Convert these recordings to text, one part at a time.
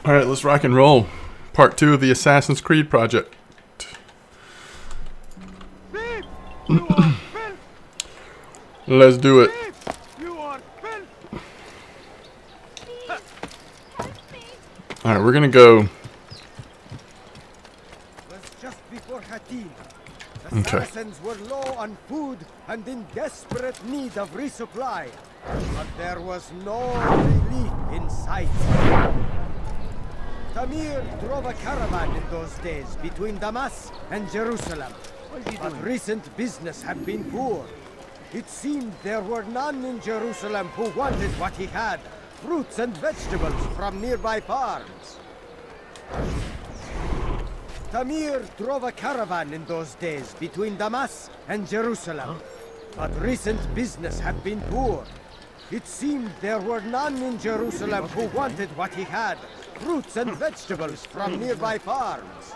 Alright, let's rock and roll. Part 2 of the Assassin's Creed project. Let's do it. Alright, we're gonna go. Just before Hatim, the Okay. Saracens were low on food and in desperate need of resupply. But there was no relief in sight. Tamir drove a caravan in those days between Damas and Jerusalem. But recent business had been poor. It seemed there were none in Jerusalem who wanted what he had, fruits and vegetables from nearby farms. Tamir drove a caravan in those days between Damas and Jerusalem. But recent business had been poor. It seemed there were none in Jerusalem who wanted what he had, fruits and vegetables from nearby farms.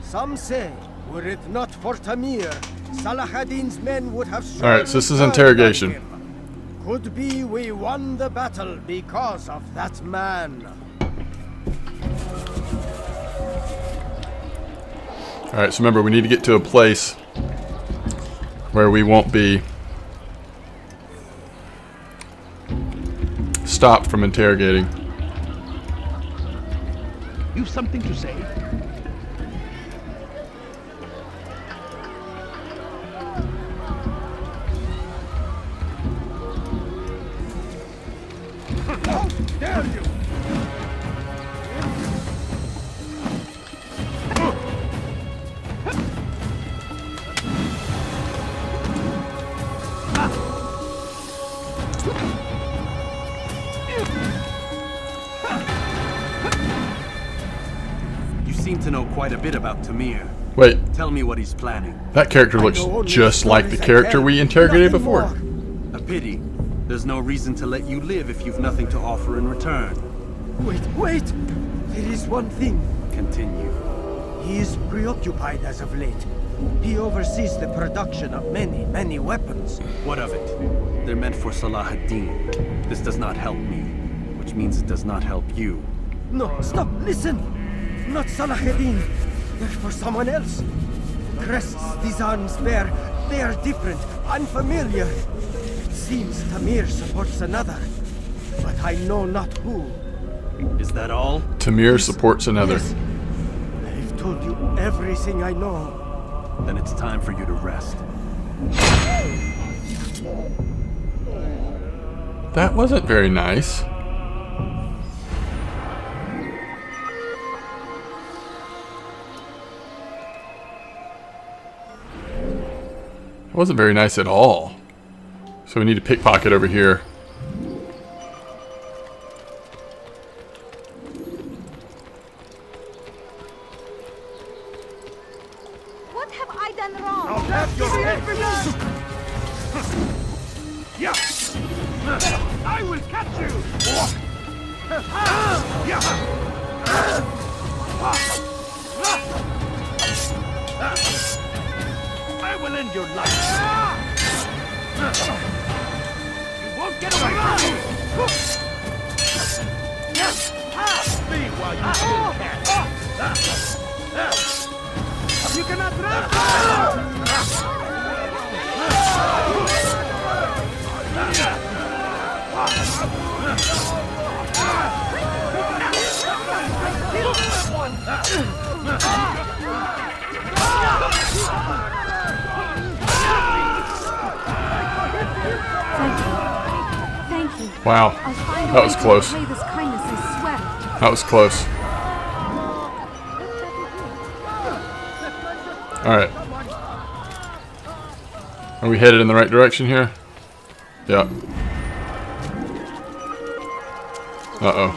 Some say, were it not for Tamir, Salah ad-Din's men would have All right, so this is turned on interrogation. him. Could be we won the battle because of that man. Alright, so remember, we need to get to a place where we won't be stopped from interrogating. You've something to say? How dare you! You seem to know quite a bit about Tamir. Wait, Tell me what he's planning. that character looks just like the character we interrogated before. A pity. There's no reason to let you live if you've nothing to offer in return. Wait! There is one thing. Continue. He is preoccupied as of late. He oversees the production of many weapons. What of it? They're meant for Salah ad-Din. This does not help me, which means it does not help you. No, stop, listen! Not Salah ad-Din. They're for someone else. Crests these arms bear, they are different, unfamiliar. It seems Tamir supports another, but I know not who. Is that all? Tamir supports another. Yes. I've told you everything I know. Then it's time for you to rest. That wasn't very nice. It wasn't very nice at all. So we need to pickpocket over here. What have I done wrong? I'll have your head! Yeah! I will catch you! I will end your life! You won't get away from me! Me while you still can! You cannot run! Thank you. Wow, I'll find a that way was to close. repay this kindness, I swear. That was close. Alright. Are we headed in the right direction here? Yeah. Uh-oh.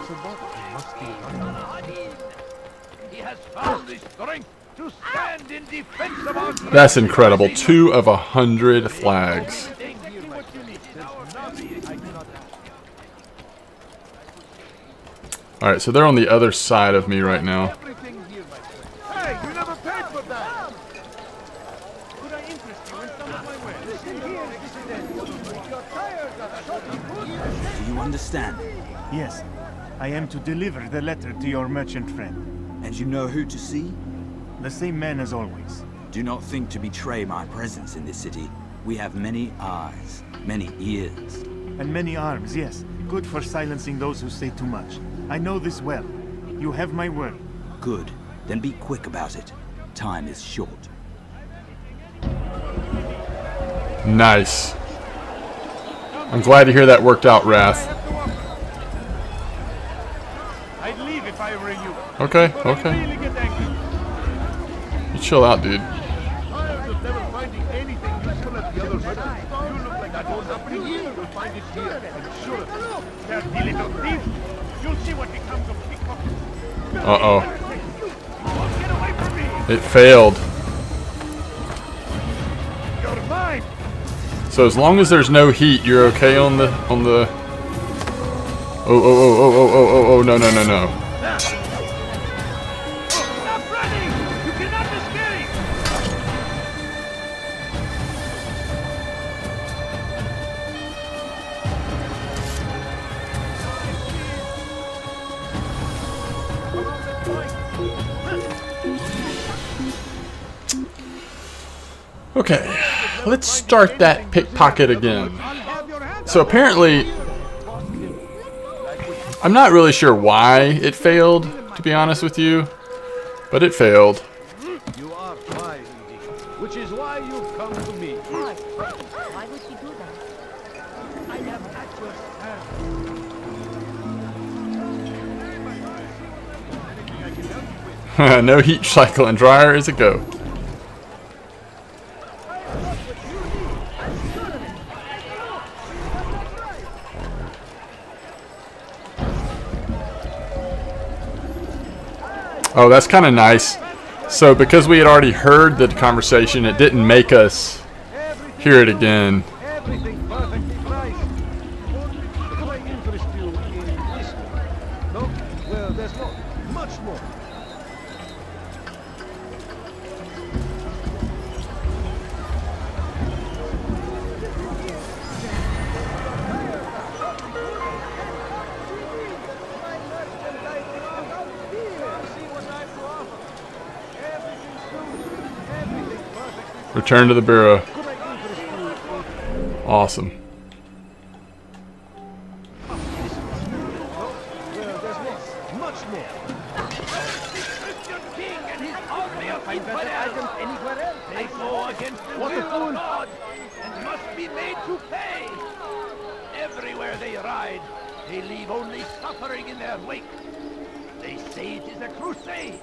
He has found the strength to stand in defense of our That's incredible. 2 of 100 flags. Alright, so they're on the other side of me right now. Hey, you never paid for that! Could I interest you in some of my wares? Listen here, dissident. You're tired of shopping goods. Do you understand? Yes, I am to deliver the letter to your merchant friend. And you know who to see? The same man as always. Do not think to betray my presence in this city. We have many eyes, many ears. And many arms, yes. Good for silencing those who say too much. I know this well. You have my word. Good. Then be quick about it. Time is short. Nice. I'm glad to hear that worked out, Wrath. I'd leave if I were you. Okay, But I okay. really get angry. You chill out, dude. Tired of never finding anything useful at the other side. You look like that won't happen here. You'll find it here. And sure, dirty little thief. You'll see what becomes of pickpockets. Uh-oh. Get away from me! It failed. You're mine! So as long as there's no heat, you're okay on the Oh, no. Stop running! You cannot escape! Okay, let's start that pickpocket again. So apparently, I'm not really sure why it failed, to be honest with you, but it failed. You are wise indeed, which is why you've come to me. Why would she do that? I am at your service. No heat cycle and dryer is a go. Oh, that's kind of nice. So because we had already heard the conversation, it didn't make us hear it again. Everything perfectly priced. Could I interest you in this? No? Well, there's more. Much more. Return to the bureau. Awesome. Much more. Christian king and his army of infidels. Anywhere else? They go against the will of God and must be made to pay. Everywhere they ride, they leave only suffering in their wake. They say it is a crusade.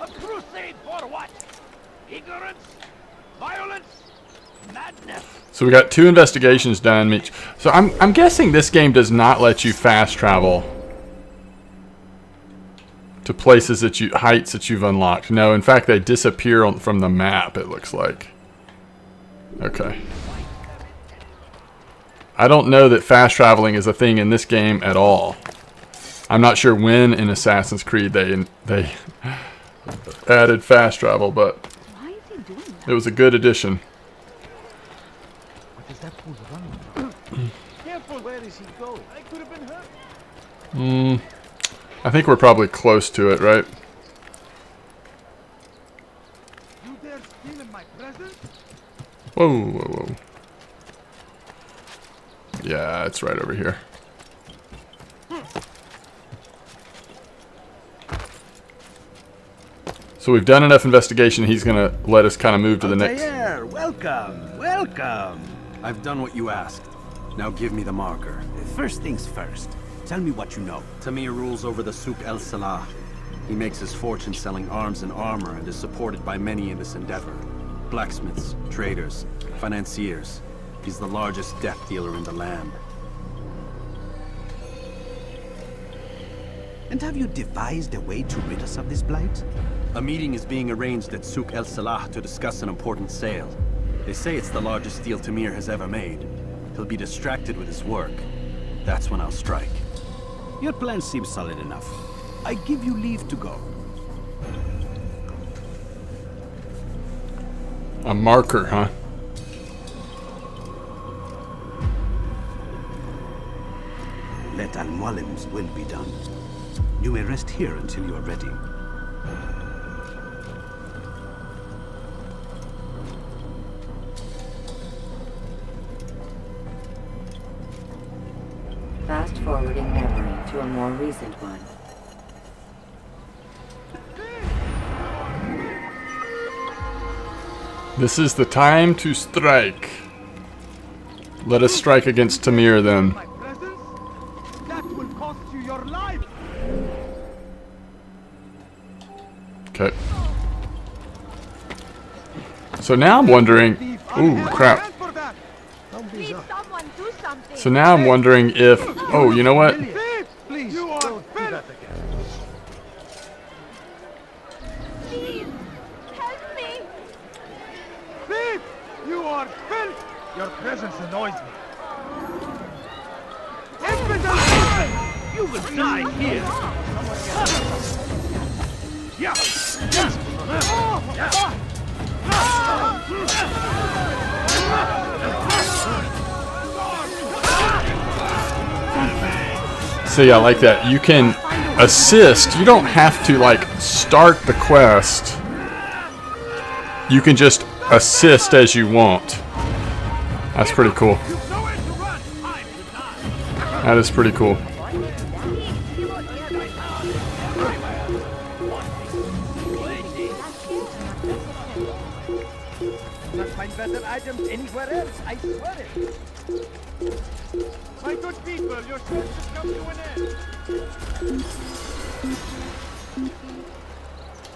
A crusade for what? Ignorance? Violence? Madness? So we got 2 investigations done, Mitch. So I'm guessing this game does not let you fast travel to places that heights that you've unlocked. No, in fact, they disappear from the map, it looks like. Okay. I don't know that fast traveling is a thing in this game at all. I'm not sure when in Assassin's Creed they added fast travel, but Why is he doing that? it was a good addition. What is that fool running? Careful, where is he going? I could have been hurt. I think we're probably close to it, right? You dare steal in my presence? Whoa. Yeah, it's right over here. So we've done enough investigation. He's going to let us kind of move to the next. Altair, welcome. I've done what you asked. Now give me the marker. First things first. Tell me what you know. Tamir rules over the Souk El Salah. He makes his fortune selling arms and armor and is supported by many in this endeavor. Blacksmiths, traders, financiers. He's the largest death dealer in the land. And have you devised a way to rid us of this blight? A meeting is being arranged at Souk El Salah to discuss an important sale. They say it's the largest deal Tamir has ever made. He'll be distracted with his work. That's when I'll strike. Your plan seems solid enough. I give you leave to go. A marker, huh? Let Al-Mualim's will be done. You may rest here until you are ready. Fast forwarding memory to a more recent one. This is the time to strike. Let us strike against Tamir then. My presence? That will cost you your life! Okay. So now I'm wondering. Ooh, crap. Please, someone do something. So now I'm wondering if. Oh, you know what? Please, you are don't do that again. Please, help me. Thief! You are filth! Your presence annoys me. Infidel! You will die here! Yeah! See, I like that. You can assist. You don't have to, like, start the quest. You can just assist as you want. That's pretty cool. That is pretty cool. Not find better items anywhere else, I swear it. My good people, your search has come to an end.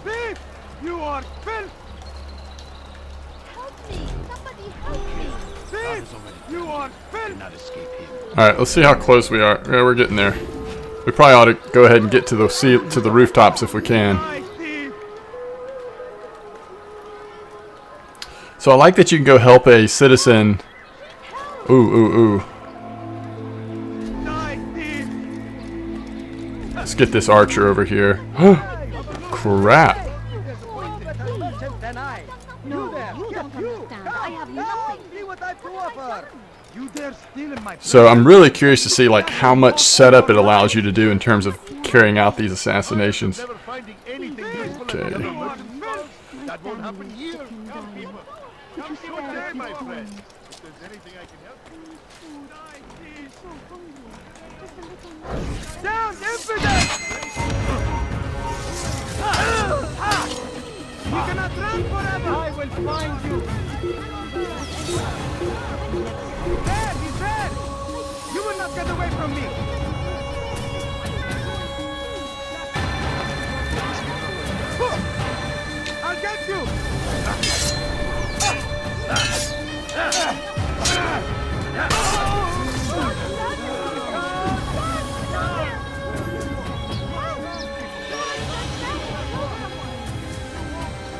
Thief! You are filth! Help me. Somebody help me. Thief! You are filth! Alright, let's see how close we are. Yeah, we're getting there. We probably ought to go ahead and get to the rooftops if we can. My thief! So I like that you can go help a citizen. Ooh, ooh, ooh. Die, thief! Let's get this archer over here. Crap. There's a better merchant than I. No, there, you yes, don't you. understand. Come, I have come, nothing. see what I have to offer. You dare steal in my So I'm really curious to see like how much setup it allows you to do in terms of carrying out these assassinations. Never finding anything useful Okay. in the other world. That won't happen here. Come, people. Come see what I my friend. If there's anything I can help you. Die, please. Down, infidel! You cannot run forever! I will find you! There, he's there! You will not get away from me! I'll get you!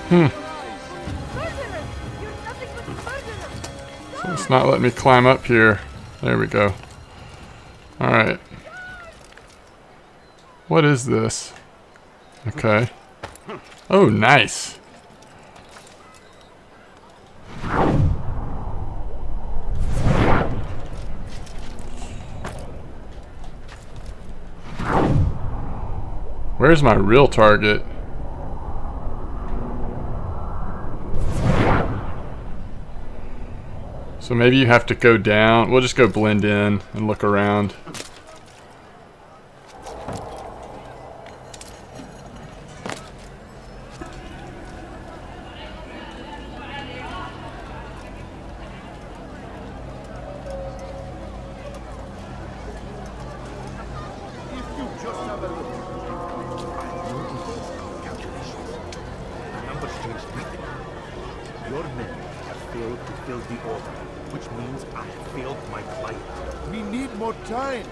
So it's not letting me climb up here. There we go. Alright. What is this? Okay. Oh, nice. Where's my real target? So maybe you have to go down. We'll just go blend in and look around. Your men have failed to fill the order, which means I have failed my client. We need more time.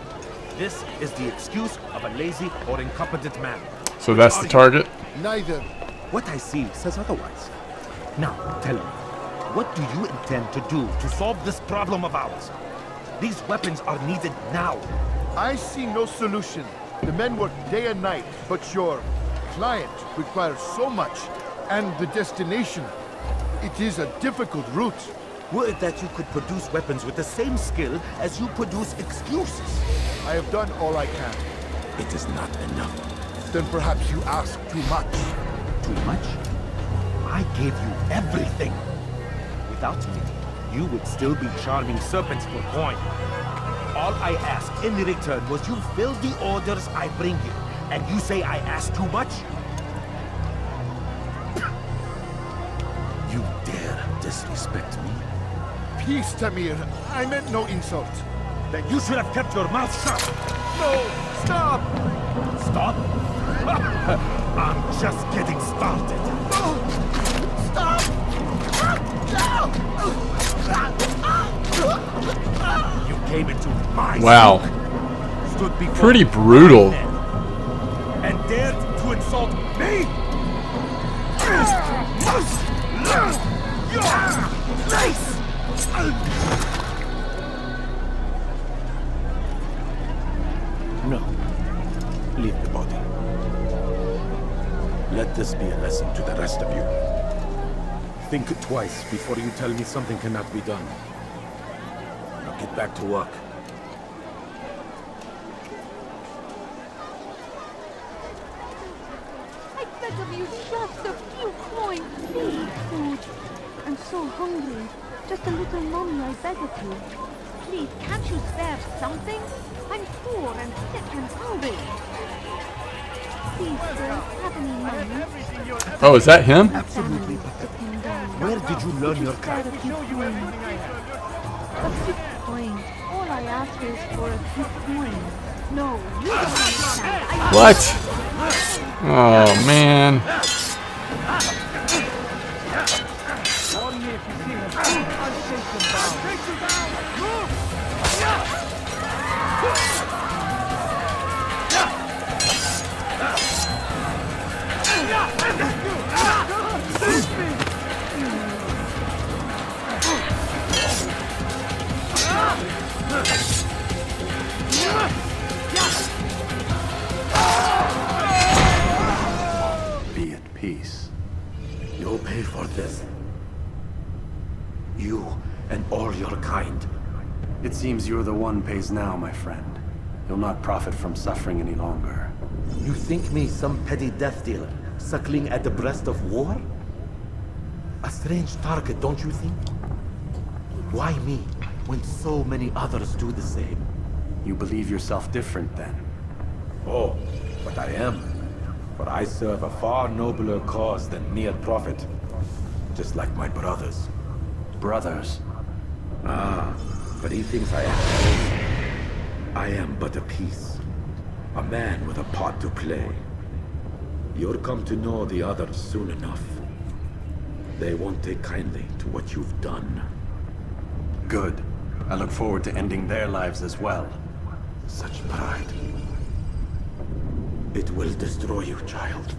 This is the excuse of a lazy or incompetent man. So that's the target? Neither. What I see says otherwise. Now, tell me, what do you intend to do to solve this problem of ours? These weapons are needed now. I see no solution. The men work day and night, but your client requires so much, and the destination. It is a difficult route. Were it that you could produce weapons with the same skill as you produce excuses. I have done all I can. It is not enough. Then perhaps you ask too much. Too much? I gave you everything. Without me, you would still be charming serpents for coin. All I ask in return was you fill the orders I bring you. And you say I ask too much? You dare disrespect me? Peace, Tamir. I meant no insult. Then you should have kept your mouth shut. No! Stop! Stop? I'm just getting started. Stop! You came into my Wow. souk, stood before Pretty brutal. my men, and dared to insult me? Must learn your place! No. Leave the body. Let this be a lesson to the rest of you. Think twice before you tell me something cannot be done. Now get back to work. I beg of you, just a few coins, please. Food. I'm so hungry. Just a little money, I beg of you. Please, can't you spare something? I'm poor and sick and hungry. Please, sir, have any money? Oh, is that him? Absolutely. Where did you learn your craft? A few coins. All I ask is for a few coins. No, you don't understand. What? Oh, man. Be at peace. You'll pay for this. You and all your kind. It seems you're the one pays now, my friend. You'll not profit from suffering any longer. You think me some petty death dealer, suckling at the breast of war? A strange target, don't you think? Why me, when so many others do the same? You believe yourself different, then? Oh, but I am. For I serve a far nobler cause than mere profit. Just like my brothers. Brothers? Ah, but he thinks I am. I am but a piece. A man with a part to play. You'll come to know the others soon enough. They won't take kindly to what you've done. Good. I look forward to ending their lives as well. Such pride. It will destroy you, child.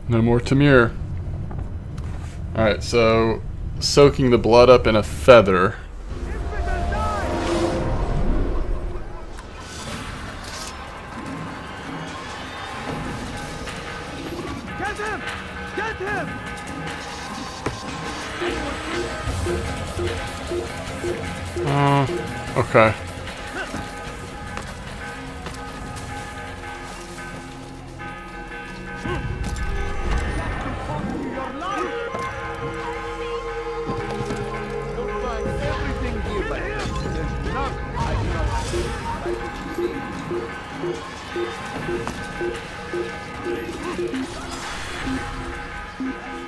No more Tamir. Alright, so soaking the blood up in a feather. Get him! Get him! Okay. You'll find everything here, but there's nothing I cannot.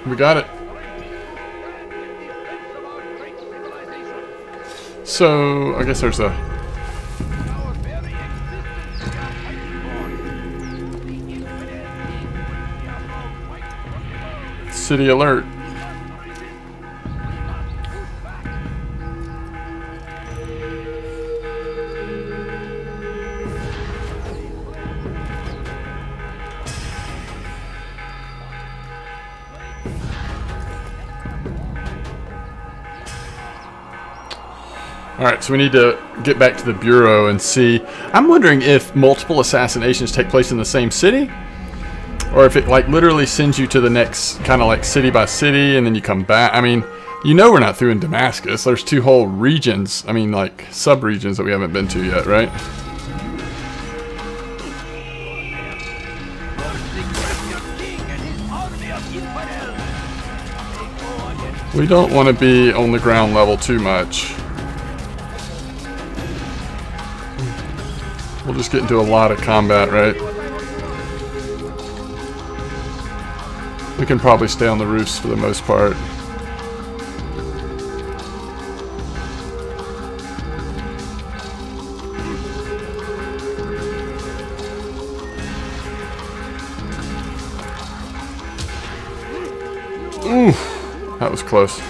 We got it. So, I guess there's a... City alert. Alright, so we need to get back to the Bureau and see. I'm wondering if multiple assassinations take place in the same city? Or if it like literally sends you to the next kind of like city by city and then you come back. I mean, you know we're not through in Damascus. There's 2 whole regions, I mean like sub-regions that we haven't been to yet, right? We don't want to be on the ground level too much. We'll just get into a lot of combat, right? We can probably stay on the roofs for the most part. Ooh, that was close.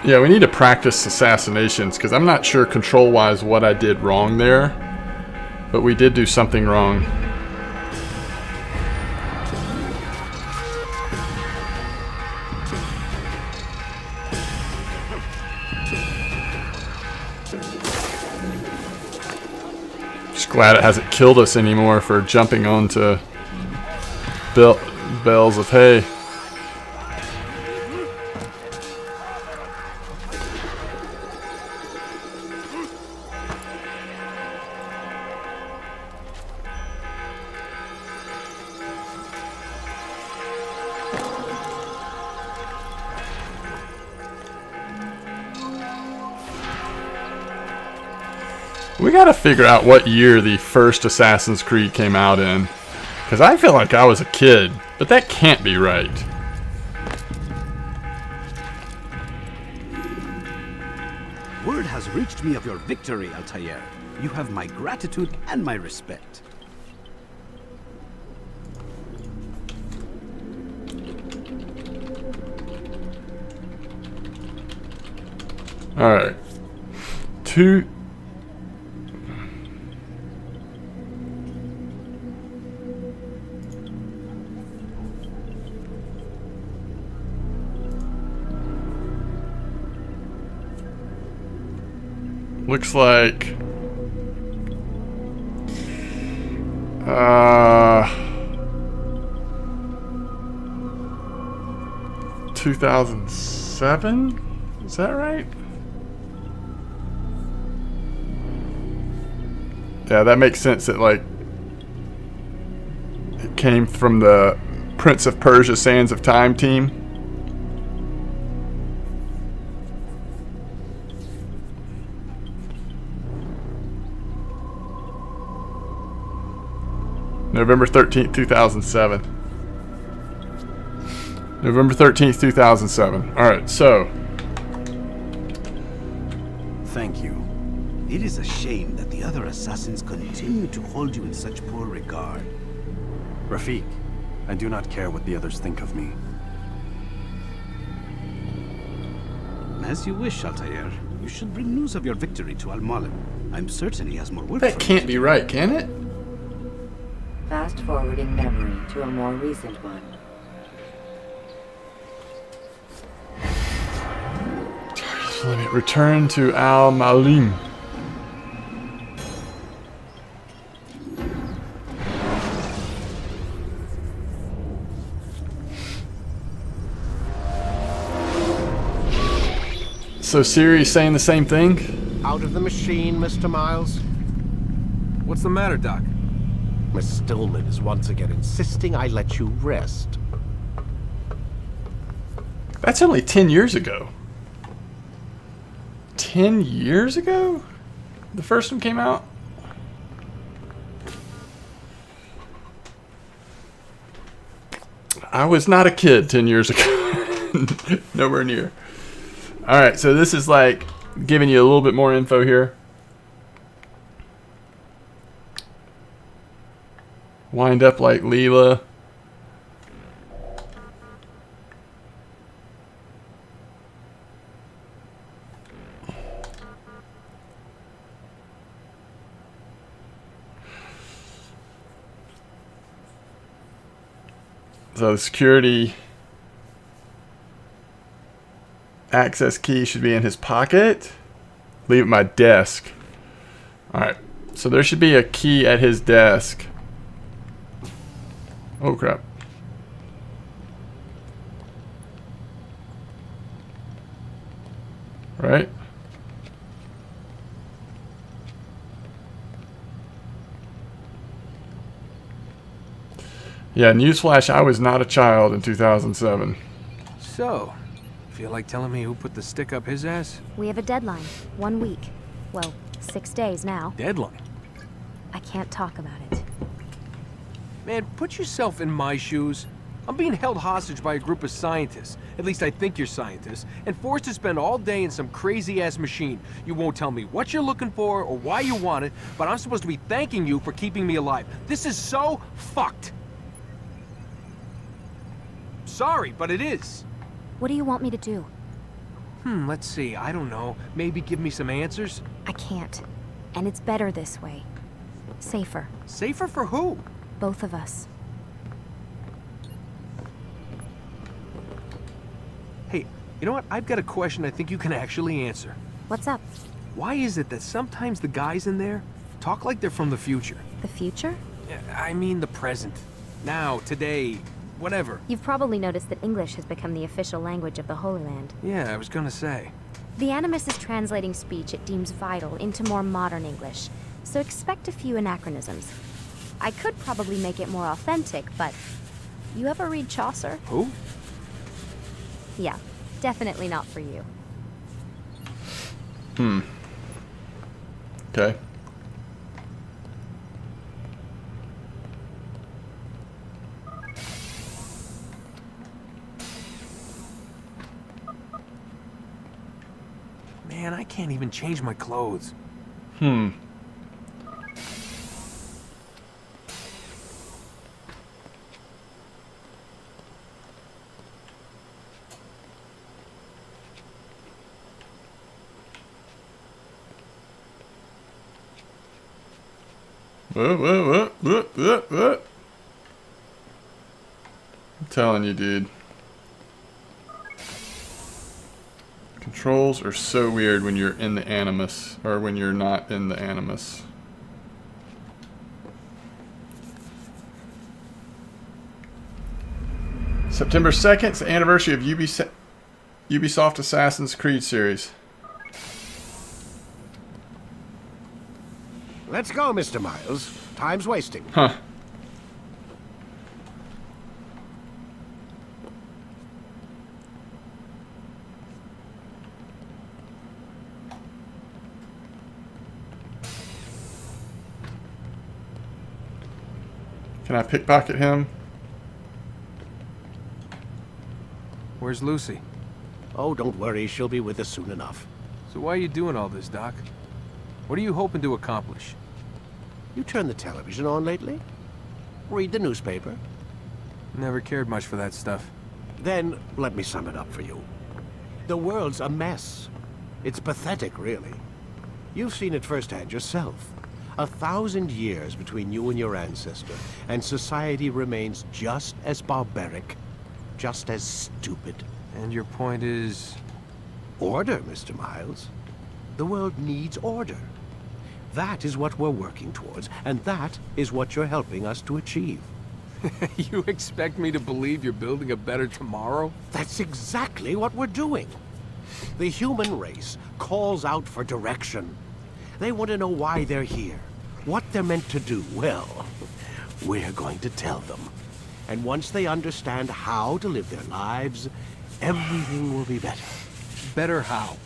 Yeah, we need to practice assassinations, because I'm not sure control-wise what I did wrong there. But we did do something wrong. Just glad it hasn't killed us anymore for jumping onto bales of hay. We gotta figure out what year the first Assassin's Creed came out in. Because I feel like I was a kid, but that can't be right. Word has reached me of your victory, Altair. You have my gratitude and my respect. Alright. Looks like 2007? Is that right? Yeah, that makes sense that like it came from the Prince of Persia Sands of Time team. November 13th, 2007. November 13th, 2007. Alright, so. Thank you. It is a shame that the other assassins continue to hold you in such poor regard. Rafik, I do not care what the others think of me. As you wish, Altair. You should bring news of your victory to Al-Mualim. I'm certain he has more work That for can't you. be right, can it? Fast forwarding memory to a more recent one. Let me return to Al-Mualim. So Siri's saying the same thing? Out of the machine, Mr. Miles. What's the matter, Doc? Miss Stillman is once again insisting I let you rest. That's only 10 years ago. 10 years ago? The first one came out? I was not a kid 10 years ago. Nowhere near. Alright, so this is like giving you a little bit more info here. Wind up like Leela. So the security access key should be in his pocket. Leave it at my desk. Alright, so there should be a key at his desk. Oh crap. Right? Yeah, newsflash, I was not a child in 2007. So, feel like telling me who put the stick up his ass? We have a deadline. 1 week. Well, 6 days now. Deadline? I can't talk about it. Man, put yourself in my shoes. I'm being held hostage by a group of scientists. At least I think you're scientists. And forced to spend all day in some crazy-ass machine. You won't tell me what you're looking for or why you want it, but I'm supposed to be thanking you for keeping me alive. This is so fucked. Sorry, but it is. What do you want me to do? Let's see. I don't know. Maybe give me some answers? I can't. And it's better this way. Safer. Safer for who? Both of us. Hey, you know what? I've got a question I think you can actually answer. What's up? Why is it that sometimes the guys in there talk like they're from the future? The future? I mean the present. Now, today, whatever. You've probably noticed that English has become the official language of the Holy Land. Yeah, I was gonna say. The Animus is translating speech it deems vital into more modern English, so expect a few anachronisms. I could probably make it more authentic, but... You ever read Chaucer? Who? Yeah, definitely not for you. Okay. Man, I can't even change my clothes. What? I'm telling you, dude. Controls are so weird when you're in the Animus, or when you're not in the Animus. September 2nd, it's the anniversary of Ubisoft Assassin's Creed series. Let's go, Mr. Miles. Time's wasting. Huh. Can I pickpocket him? Where's Lucy? Oh, don't worry. She'll be with us soon enough. So why are you doing all this, Doc? What are you hoping to accomplish? You turned the television on lately? Read the newspaper? Never cared much for that stuff. Then, let me sum it up for you. The world's a mess. It's pathetic, really. You've seen it firsthand yourself. 1,000 years between you and your ancestor, and society remains just as barbaric, just as stupid. And your point is? Order, Mr. Miles. The world needs order. That is what we're working towards, and that is what you're helping us to achieve. You expect me to believe you're building a better tomorrow? That's exactly what we're doing. The human race calls out for direction. They want to know why they're here, what they're meant to do. Well, we're going to tell them. And once they understand how to live their lives, everything will be better. Better how?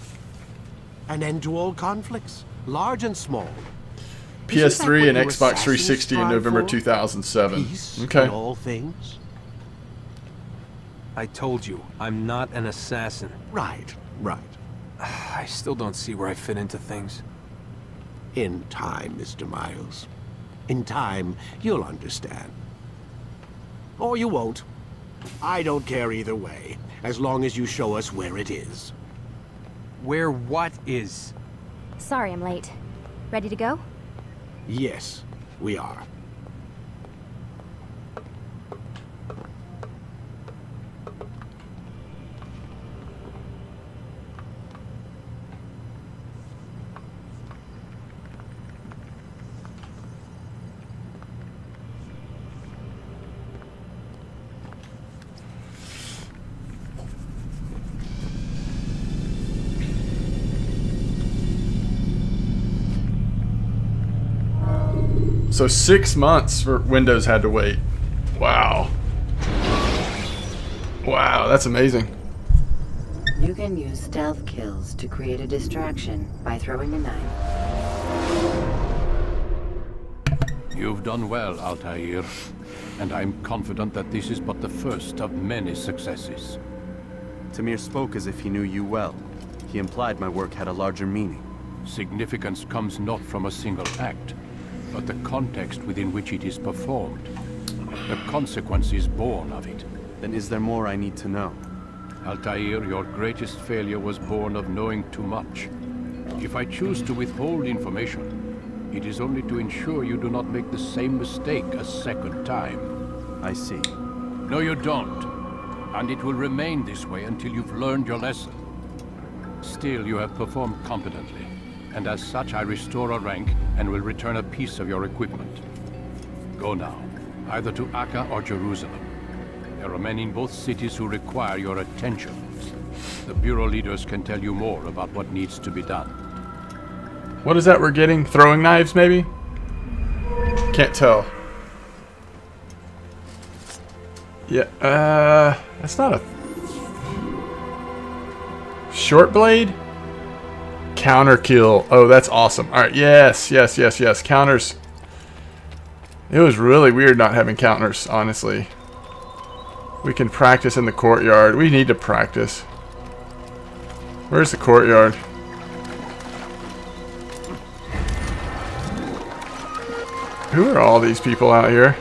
An end to all conflicts, large and small. PS3 and Xbox 360 in November 2007. Peace Okay. in all things? I told you, I'm not an assassin. Right. I still don't see where I fit into things. In time, Mr. Miles. In time, you'll understand. Or you won't. I don't care either way, as long as you show us where it is. Where what is? Sorry I'm late. Ready to go? Yes, we are. So 6 months for Windows had to wait. Wow. Wow, that's amazing. You can use stealth kills to create a distraction by throwing a knife. You've done well, Altair, and I'm confident that this is but the first of many successes. Tamir spoke as if he knew you well. He implied my work had a larger meaning. Significance comes not from a single act, but the context within which it is performed. The consequences born of it. Then is there more I need to know? Altair, your greatest failure was born of knowing too much. If I choose to withhold information, it is only to ensure you do not make the same mistake a second time. I see. No, you don't. And it will remain this way until you've learned your lesson. Still, you have performed competently. And as such, I restore a rank and will return a piece of your equipment. Go now, either to Akka or Jerusalem. There are men in both cities who require your attention. The Bureau leaders can tell you more about what needs to be done. What is that we're getting? Throwing knives, maybe? Can't tell. Yeah, that's not a... Short blade? Counter kill. Oh, that's awesome. Alright, yes. Counters. It was really weird not having counters, honestly. We can practice in the courtyard. We need to practice. Where's the courtyard? Who are all these people out here?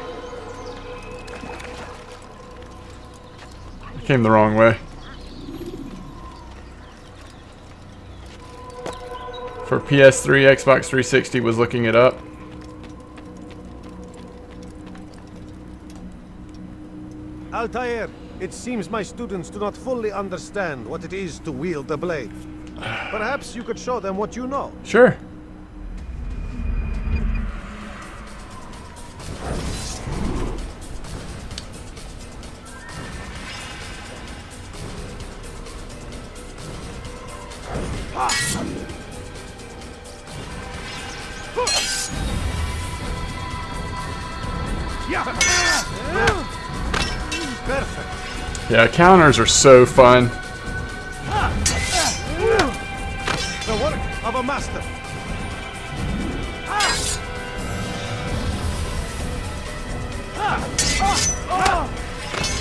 I came the wrong way. For PS3, Xbox 360 was looking it up. Altair, it seems my students do not fully understand what it is to wield the blade. Perhaps you could show them what you know. Sure. Perfect. Yeah, counters are so fun. The work of a master.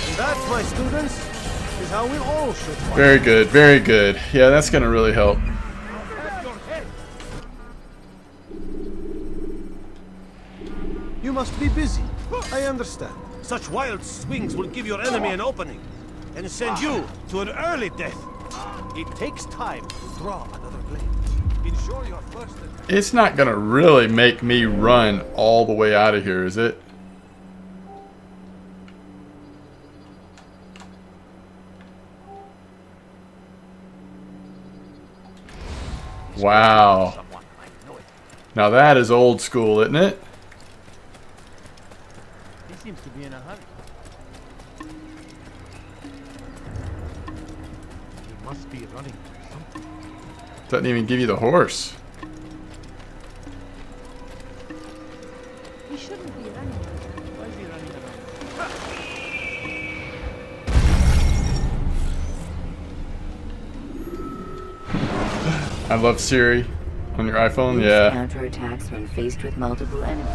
And that, my students, is how we all should fight. Very good, very good. Yeah, that's gonna really help. You must be busy. I understand. Such wild swings will give your enemy an opening and send you to an early death. It takes time to draw another blade. Ensure your first attack. It's not gonna really make me run all the way out of here, is it? Wow. Now that is old school, isn't it? He seems to be in a hurry. He must be running for something. Doesn't even give you the horse. He shouldn't be running. Why is he running around? I love Siri on your iPhone. Use Yeah. counterattacks when faced with multiple enemies.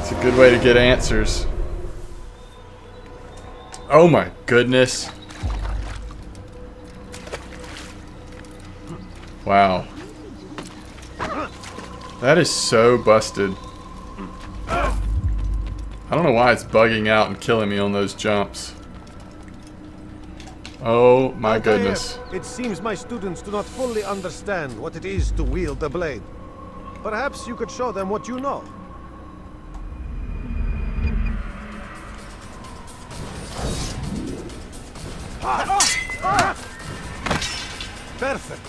It's a good way to get answers. Oh my goodness. Wow. That is so busted. I don't know why it's bugging out and killing me on those jumps. Oh my goodness. It seems my students do not fully understand what it is to wield the blade. Perhaps you could show them what you know. Perfect.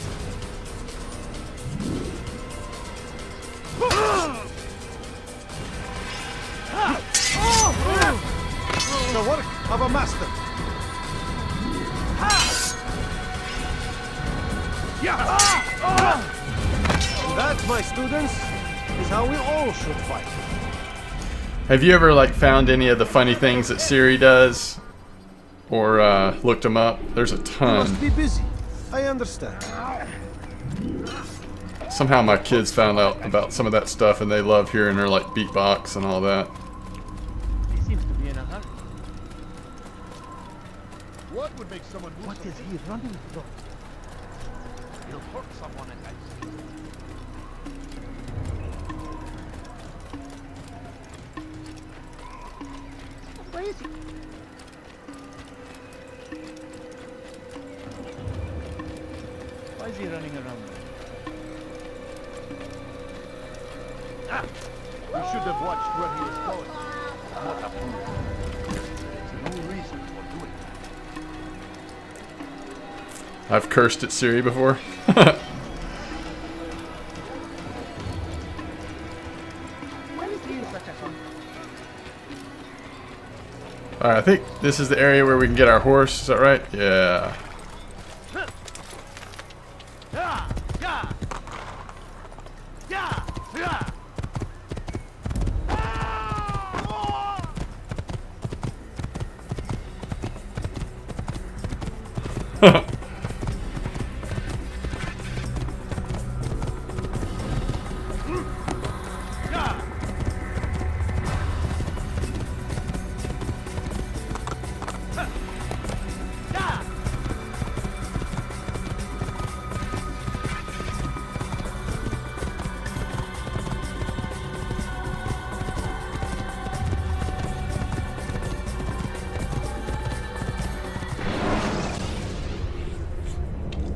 The work of a master. That, my students, is how we all should fight. Have you ever like found any of the funny things that Siri does? Or looked them up? There's a You ton. must be busy. I understand. Somehow my kids found out about some of that stuff and they love hearing her like beatbox and all that. He seems to be in a hurry. What would make someone move? What is he running from? He'll hurt someone at ice. Where is he? Why is he running around? Ah! We should have watched where he was going. What a fool. There's no reason for doing that. I've cursed at Siri before. When is he such a fun? Alright, I think this is the area where we can get our horse. Is that right? Yeah.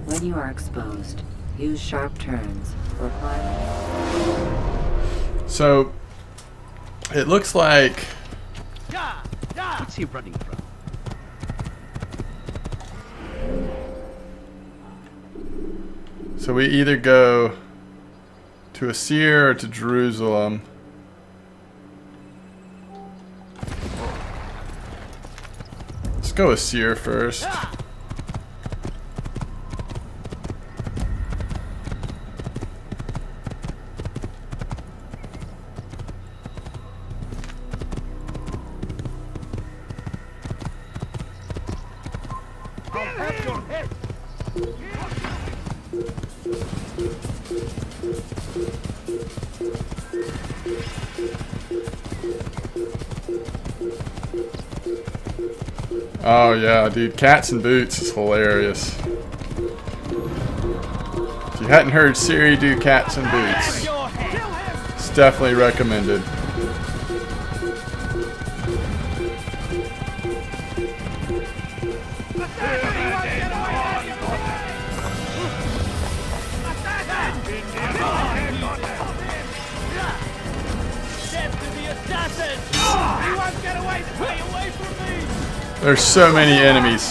When you are exposed, use sharp turns or climbing. So it looks like What's he running from? so we either go to Asir or to Jerusalem. Let's go Asir first. Oh yeah, dude, Cats and Boots is hilarious. If you hadn't heard Siri do Cats and Boots, it's definitely recommended. There's so many enemies.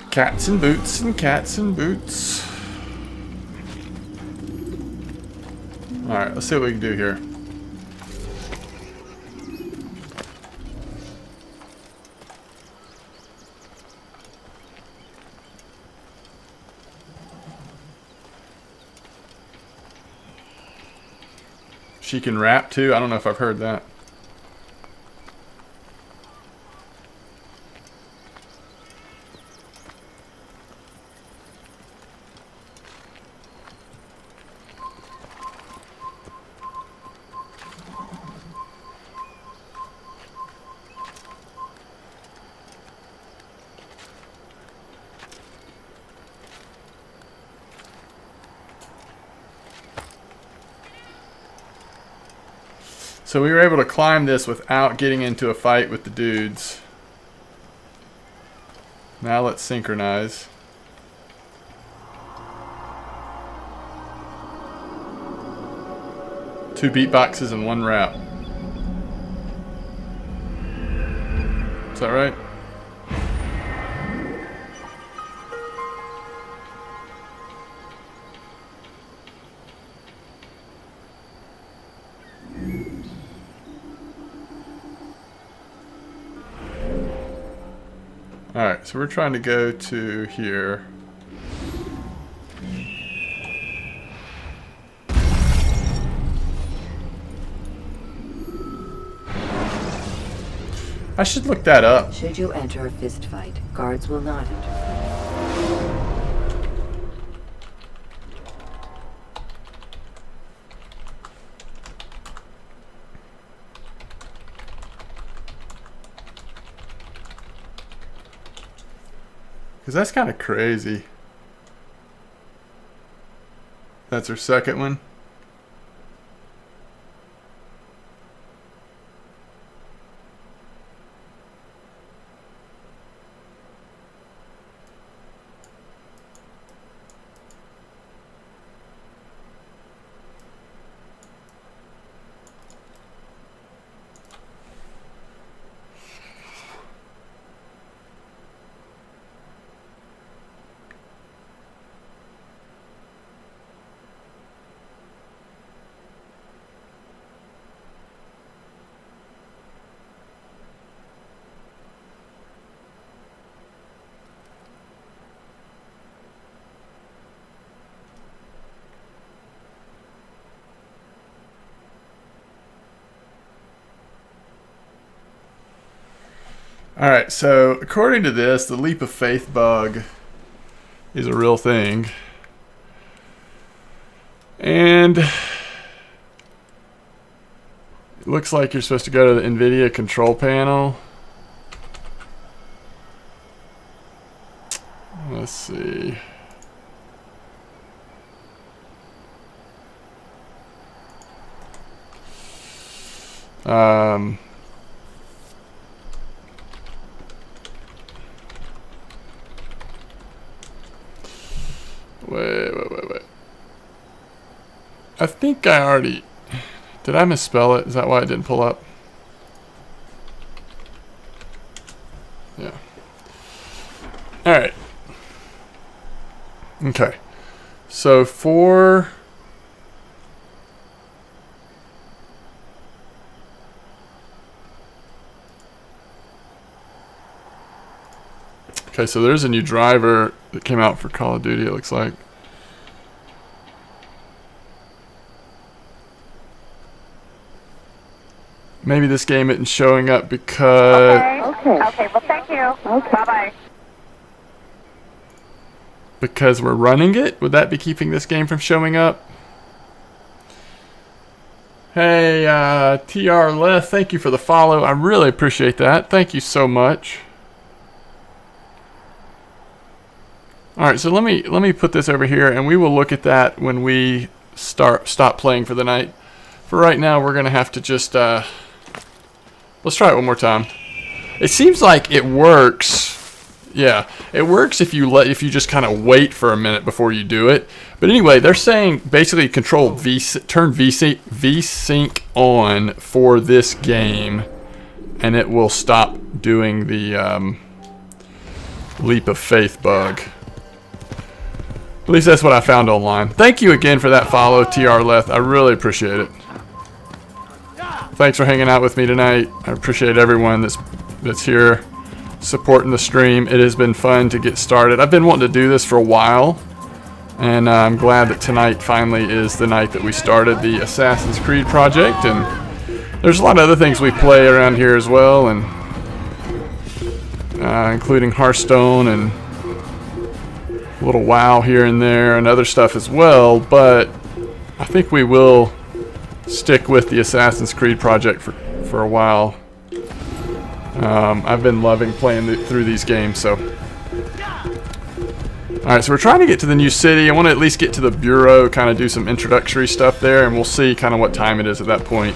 Cats and Boots and Cats and Boots. Alright, let's see what we can do here. She can rap too? I don't know if I've heard that. So we were able to climb this without getting into a fight with the dudes. Now let's synchronize. Two beatboxes and one rap. Is that right? Alright, so we're trying to go to here. I should look that up. Should you enter a fist fight, guards will not interfere. Because that's kind of crazy. That's her second one. Alright, so according to this, the leap of faith bug is a real thing. And it looks like you're supposed to go to the NVIDIA control panel. Let's see. Wait. I think I already... Did I misspell it? Is that why it didn't pull up? Yeah. Alright. Okay. So for... Okay, so there's a new driver that came out for Call of Duty, it looks like. Maybe this game isn't showing up because... Okay, well thank you. Okay. Bye-bye. Because we're running it? Would that be keeping this game from showing up? Hey, TR Leth, thank you for the follow. I really appreciate that. Thank you so much. Alright, so let me put this over here, and we will look at that when we stop playing for the night. For right now, we're going to have to just... let's try it one more time. It seems like it works. Yeah, it works if you just kind of wait for a minute before you do it. But anyway, they're saying basically turn VSync on for this game, and it will stop doing the leap of faith bug. At least that's what I found online. Thank you again for that follow, TR Leth. I really appreciate it. Thanks for hanging out with me tonight. I appreciate everyone that's here supporting the stream. It has been fun to get started. I've been wanting to do this for a while. And I'm glad that tonight finally is the night that we started the Assassin's Creed project. And there's a lot of other things we play around here as well, and including Hearthstone and a little WoW here and there and other stuff as well. But I think we will stick with the Assassin's Creed project for a while. I've been loving playing through these games, so. Alright, so we're trying to get to the new city. I want to at least get to the bureau, kind of do some introductory stuff there, and we'll see kind of what time it is at that point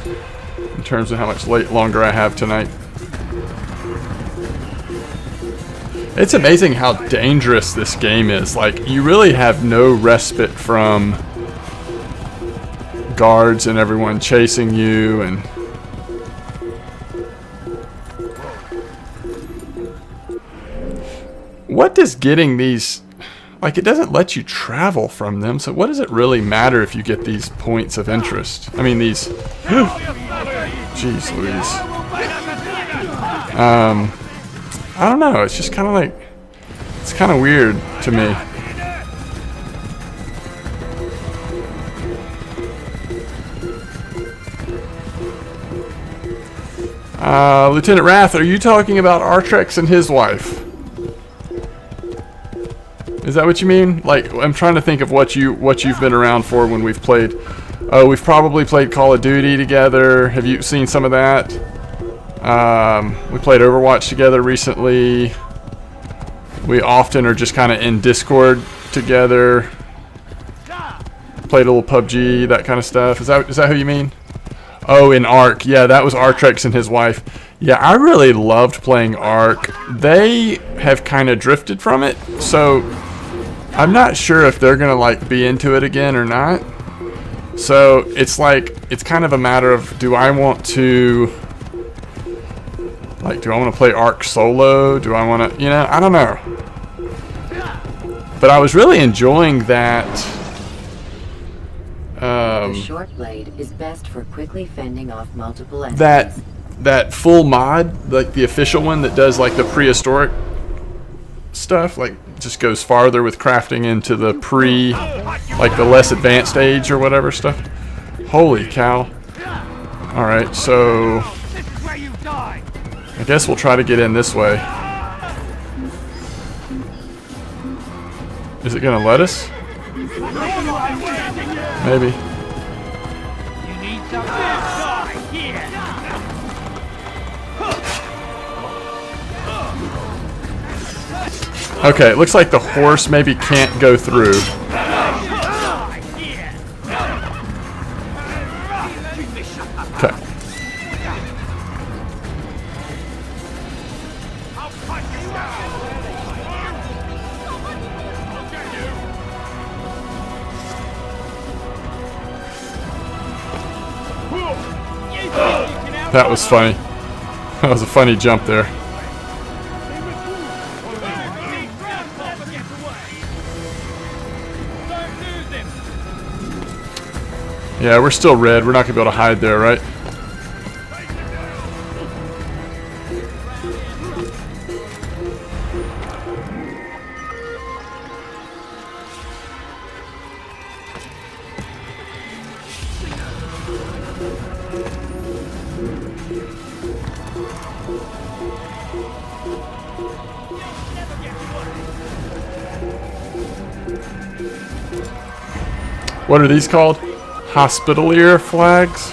in terms of how much longer I have tonight. It's amazing how dangerous this game is. Like, you really have no respite from guards and everyone chasing you, and what does getting these, like, it doesn't let you travel from them, so what does it really matter if you get these points of interest? I mean, these, jeez Louise. I don't know, it's just kind of like, it's kind of weird to me. Lieutenant Wrath, are you talking about Artrex and his wife? Is that what you mean? Like, I'm trying to think of what you've been around for when we've played. Oh, we've probably played Call of Duty together. Have you seen some of that? We played Overwatch together recently. We often are just kind of in Discord together. Played a little PUBG, that kind of stuff. Is that who you mean? Oh, in Ark. Yeah, that was Artrex and his wife. Yeah, I really loved playing Ark. They have kind of drifted from it, so I'm not sure if they're gonna like be into it again or not. So it's like, it's kind of a matter of, do I want to play Ark solo? Do I want to, I don't know. But I was really enjoying that. The short blade is best for quickly fending off multiple enemies. That full mod, like the official one that does like the prehistoric stuff, like just goes farther with crafting into the like the less advanced age or whatever stuff. Holy cow. Alright, so I guess we'll try to get in this way. Is it gonna let us? Maybe. Okay, it looks like the horse maybe can't go through. Okay. That was funny. That was a funny jump there. Yeah, we're still red. We're not going to be able to hide there, right? What are these called? Hospitalier flags?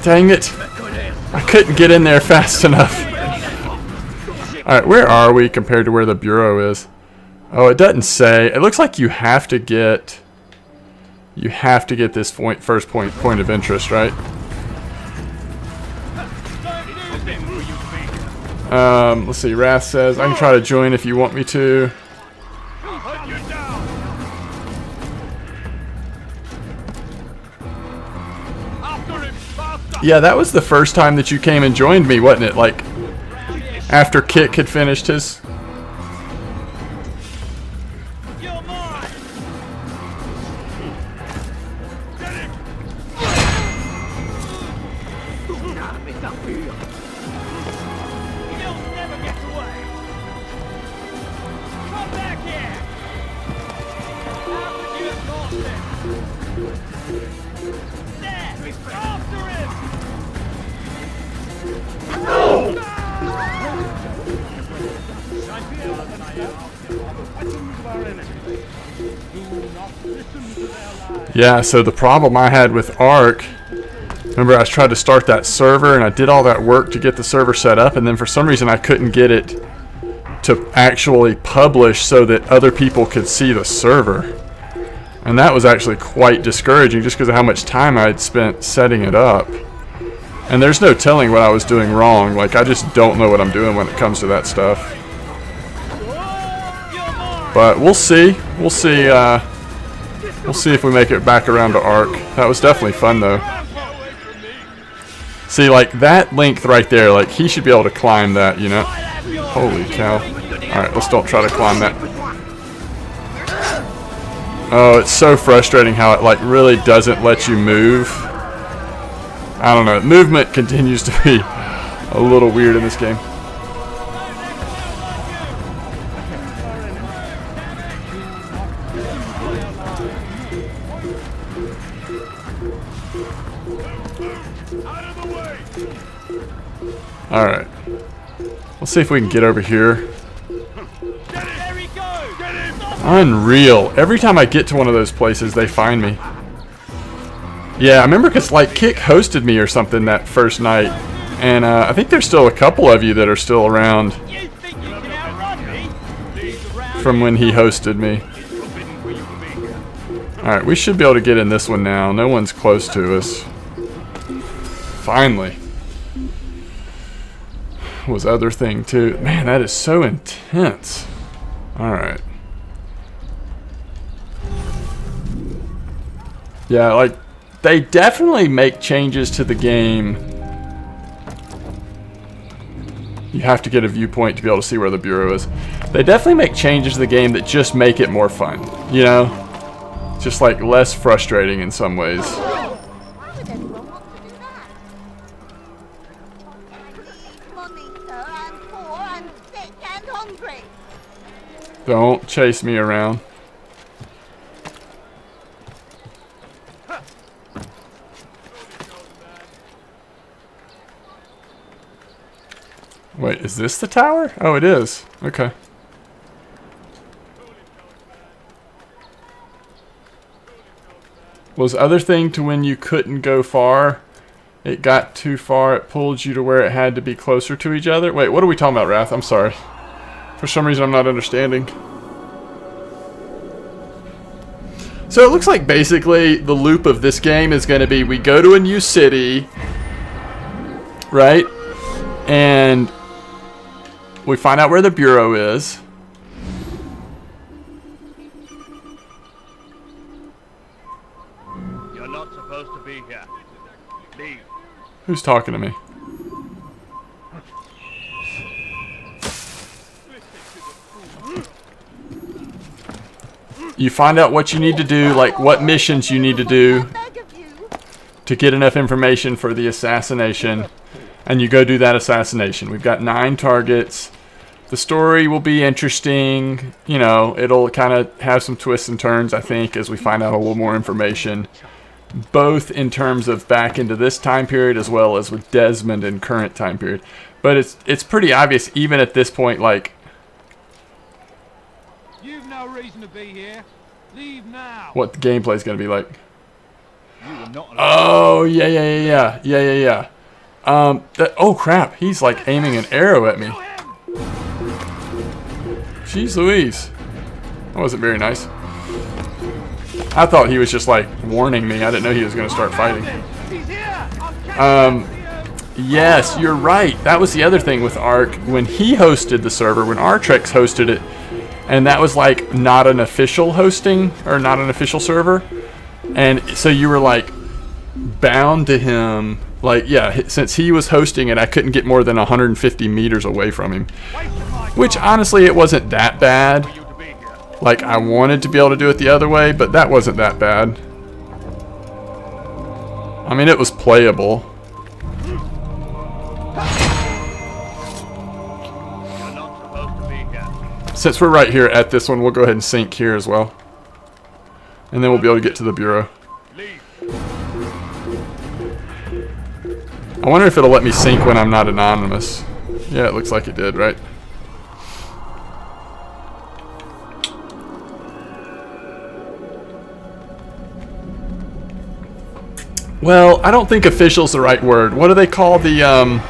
Dang it. I couldn't get in there fast enough. Alright, where are we compared to where the bureau is? Oh, it doesn't say. It looks like you have to get this first point of interest, right? Let's see, Wrath says, I can try to join if you want me to. Yeah, that was the first time that you came and joined me, wasn't it? Like, after Kick had finished his... Yeah, so the problem I had with Ark, remember I tried to start that server and I did all that work to get the server set up, and then for some reason I couldn't get it to actually publish so that other people could see the server. And that was actually quite discouraging just because of how much time I had spent setting it up. And there's no telling what I was doing wrong. Like, I just don't know what I'm doing when it comes to that stuff. But we'll see. We'll see if we make it back around to Ark. That was definitely fun, though. See, like, that length right there, like, he should be able to climb that, you know? Holy cow. Alright, let's don't try to climb that. Oh, it's so frustrating how it, like, really doesn't let you move. I don't know. Movement continues to be a little weird in this game. Alright. Let's see if we can get over here. Unreal. Every time I get to one of those places, they find me. Yeah, I remember because, like, Kick hosted me or something that first night. And I think there's still a couple of you that are still around from when he hosted me. Alright, we should be able to get in this one now. No one's close to us. Finally. Was other thing too. Man, that is so intense. Alright. Yeah, like, they definitely make changes to the game. You have to get a viewpoint to be able to see where the bureau is. They definitely make changes to the game that just make it more fun, you know? Just like less frustrating in some ways. Don't chase me around. Wait, is this the tower? Oh, it is. Okay. Was other thing to when you couldn't go far? It got too far, it pulled you to where it had to be closer to each other? Wait, what are we talking about, Wrath? I'm sorry. For some reason I'm not understanding. So it looks like basically the loop of this game is going to be we go to a new city, right? And we find out where the bureau is. You're not supposed to be here. Leave. Who's talking to me? You find out what you need to do, like what missions you need to do to get enough information for the assassination, and you go do that assassination. We've got 9 targets. The story will be interesting. You know, it'll kind of have some twists and turns, I think, as we find out a little more information, both in terms of back into this time period as well as with Desmond in current time period. But it's pretty obvious even at this point, like, You've no reason to be here. Leave now. what the gameplay is going to be like. Oh, yeah. Oh crap, he's like aiming an arrow at me. Jeez Louise. That wasn't very nice. I thought he was just like warning me. I didn't know he was going to start fighting. Yes, you're right. That was the other thing with Ark. When he hosted the server, when Artrex hosted it, and that was like not an official hosting, or not an official server. And so you were like bound to him. Like, yeah, since he was hosting it, I couldn't get more than 150 meters away from him. Which, honestly, it wasn't that bad. Like, I wanted to be able to do it the other way, but that wasn't that bad. I mean, it was playable. Since we're right here at this one, we'll go ahead and sync here as well. And then we'll be able to get to the bureau. I wonder if it'll let me sync when I'm not anonymous. Yeah, it looks like it did, right? Well, I don't think official's the right word. What do they call the,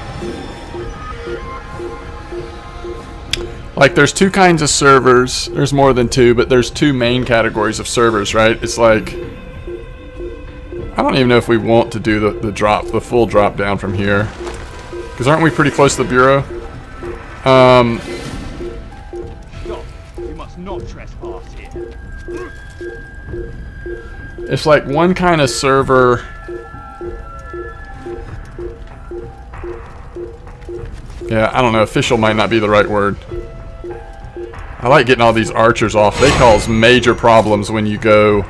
like, there's two kinds of servers. There's more than two, but there's two main categories of servers, right? It's like, I don't even know if we want to do the full drop down from here. Because aren't we pretty close to the bureau? You must not trespass here. It's like one kind of server. Yeah, I don't know. Official might not be the right word. I like getting all these archers off. They cause major problems when you go.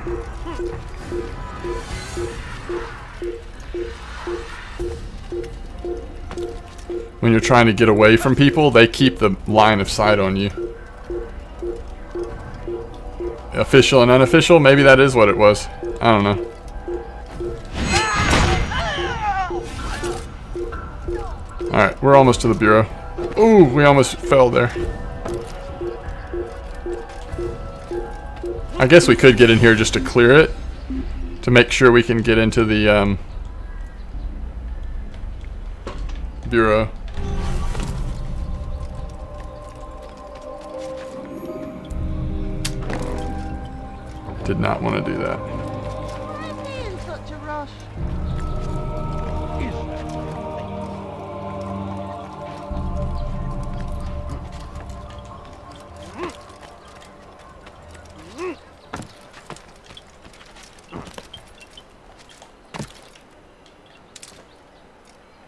When you're trying to get away from people, they keep the line of sight on you. Official and unofficial? Maybe that is what it was. I don't know. Alright, we're almost to the bureau. Ooh, we almost fell there. I guess we could get in here just to clear it. To make sure we can get into the bureau. Did not want to do that. In such a rush.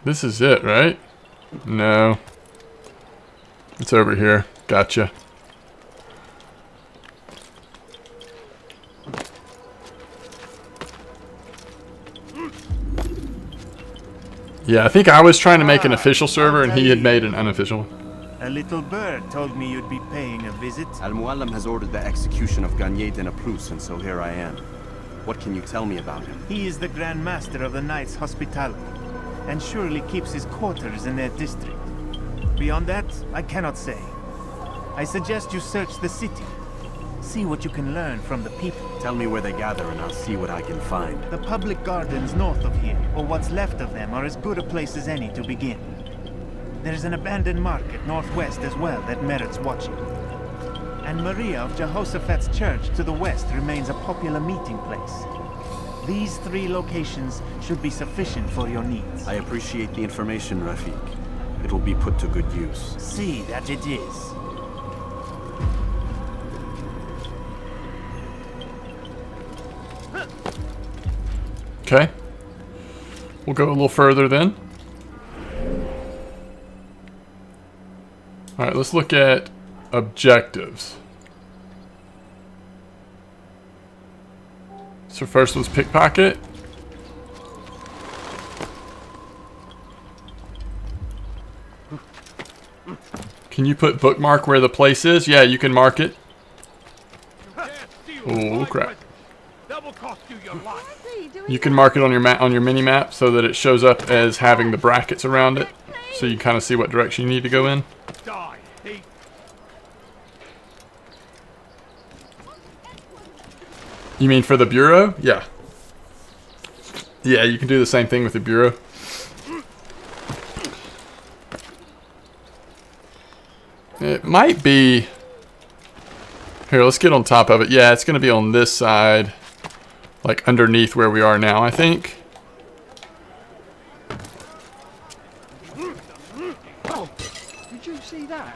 This is it, right? No. It's over here. Gotcha. Yeah, I think I was trying to make an official server and he had made an unofficial one. A little bird told me you'd be paying a visit. Al-Muallim has ordered the execution of Garnier de Naplouse, and so here I am. What can you tell me about him? He is the Grand Master of the Knights Hospitality, and surely keeps his quarters in their district. Beyond that, I cannot say. I suggest you search the city. See what you can learn from the people. Tell me where they gather and I'll see what I can find. The public gardens north of here, or what's left of them, are as good a place as any to begin. There's an abandoned market northwest as well that merits watching. And Maria of Jehoshaphat's church to the west remains a popular meeting place. These three locations should be sufficient for your needs. I appreciate the information, Rafiq. It will be put to good use. See that it is. Okay. We'll go a little further then. Alright, let's look at objectives. So first was pickpocket. Can you put bookmark where the place is? Yeah, you can mark it. Oh crap. You can mark it on your map, on your mini map, so that it shows up as having the brackets around it, so you kind of see what direction you need to go in. You mean for the bureau? Yeah. Yeah, you can do the same thing with the bureau. It might be... Here, let's get on top of it. Yeah, it's going to be on this side. Like underneath where we are now, I think. Oh, did you see that?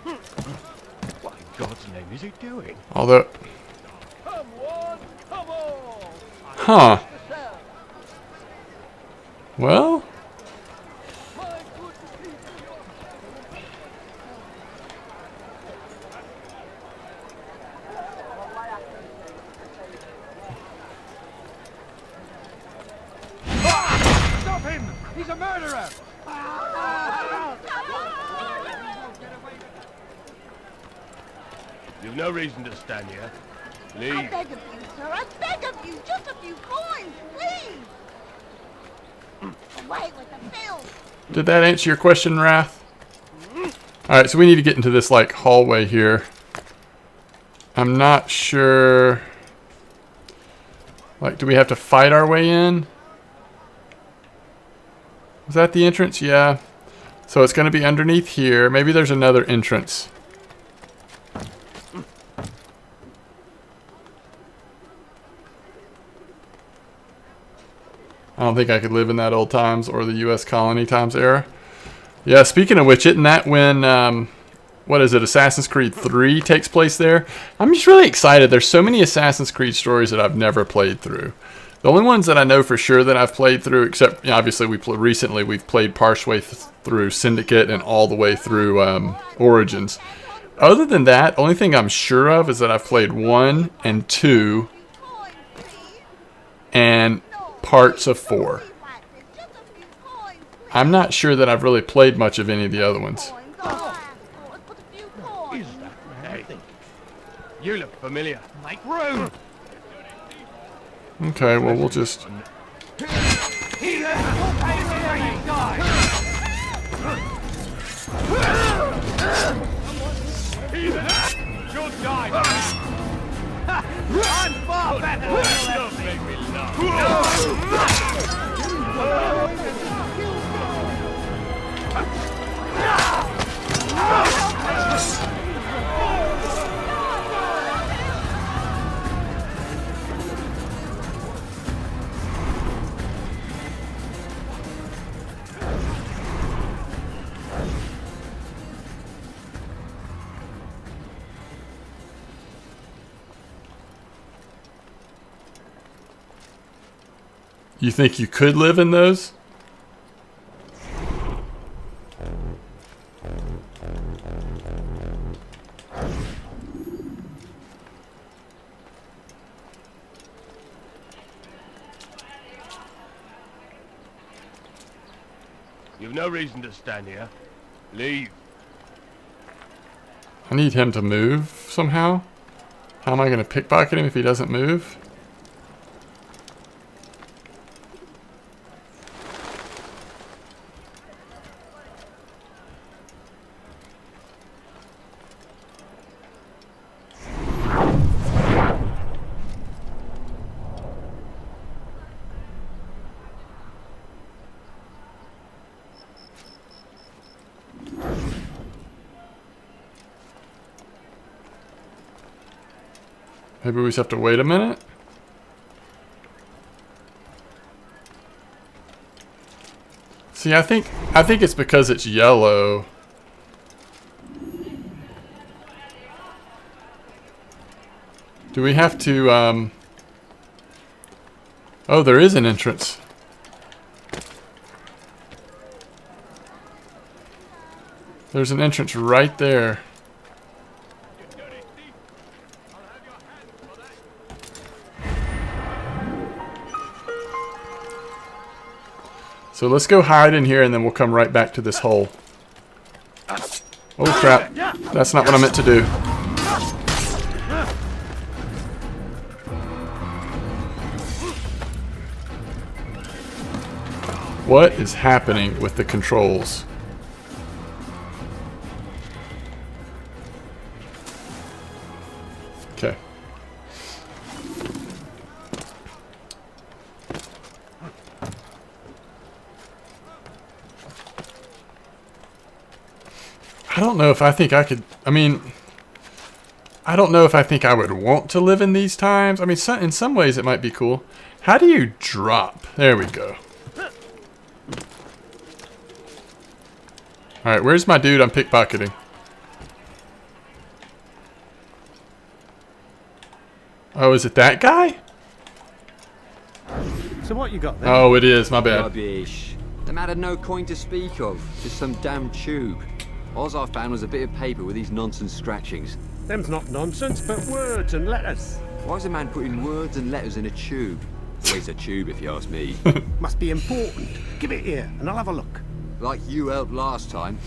What in God's name is he doing? Although... Come on, come on! Huh. Well... Stop him! He's a murderer! You've no reason to stand here. Leave. I beg of you, sir. I beg of you. Just a few coins, please. Away with the bill. Did that answer your question, Wrath? Alright, so we need to get into this, like, hallway here. I'm not sure... Like, do we have to fight our way in? Was that the entrance? Yeah. So it's going to be underneath here. Maybe there's another entrance. I don't think I could live in that old times or the U.S. colony times era. Yeah, speaking of which, isn't that when, what is it, Assassin's Creed 3 takes place there? I'm just really excited. There's so many Assassin's Creed stories that I've never played through. The only ones that I know for sure that I've played through, except, you know, obviously recently we've played partially through Syndicate and all the way through Origins. Other than that, the only thing I'm sure of is that I've played 1 and 2 and parts of 4. I'm not sure that I've really played much of any of the other ones. Hey, you look familiar. Make room. Okay, well, we'll just... You'll die. I'm far better than you make me You think you could live in those? You've no reason to stand here. Leave. I need him to move somehow. How am I going to pickpocket him if he doesn't move? Maybe we just have to wait a minute? See, I think it's because it's yellow. Do we have to, Oh, there is an entrance. There's an entrance right there. So let's go hide in here and then we'll come right back to this hole. Oh crap. That's not what I meant to do. What is happening with the controls? Okay. I don't know if I think I could, I mean, I don't know if I think I would want to live in these times. I mean, in some ways it might be cool. How do you drop? There we go. Alright, where's my dude I'm pickpocketing? Oh, is it that guy? So what you got there? Oh, it is, my bad. Rubbish. The man had no coin to speak of, just some damn tube. All I found was a bit of paper with these nonsense scratchings. Them's not nonsense, but words and letters. Why's a man putting words and letters in a tube? Waste a tube, if you ask me. Must be important. Give it here, and I'll have a look. Like you helped last time.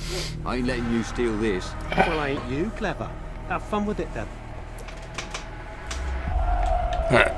I ain't letting you steal this. Well, ain't you clever? Have fun with it, then. Alright.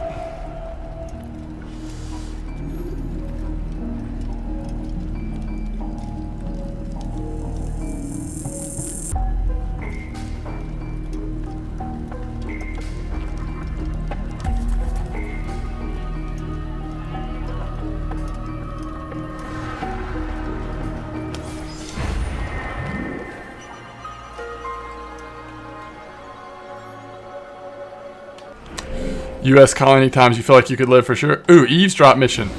U.S. colony times you feel like you could live for sure. Ooh, eavesdrop mission.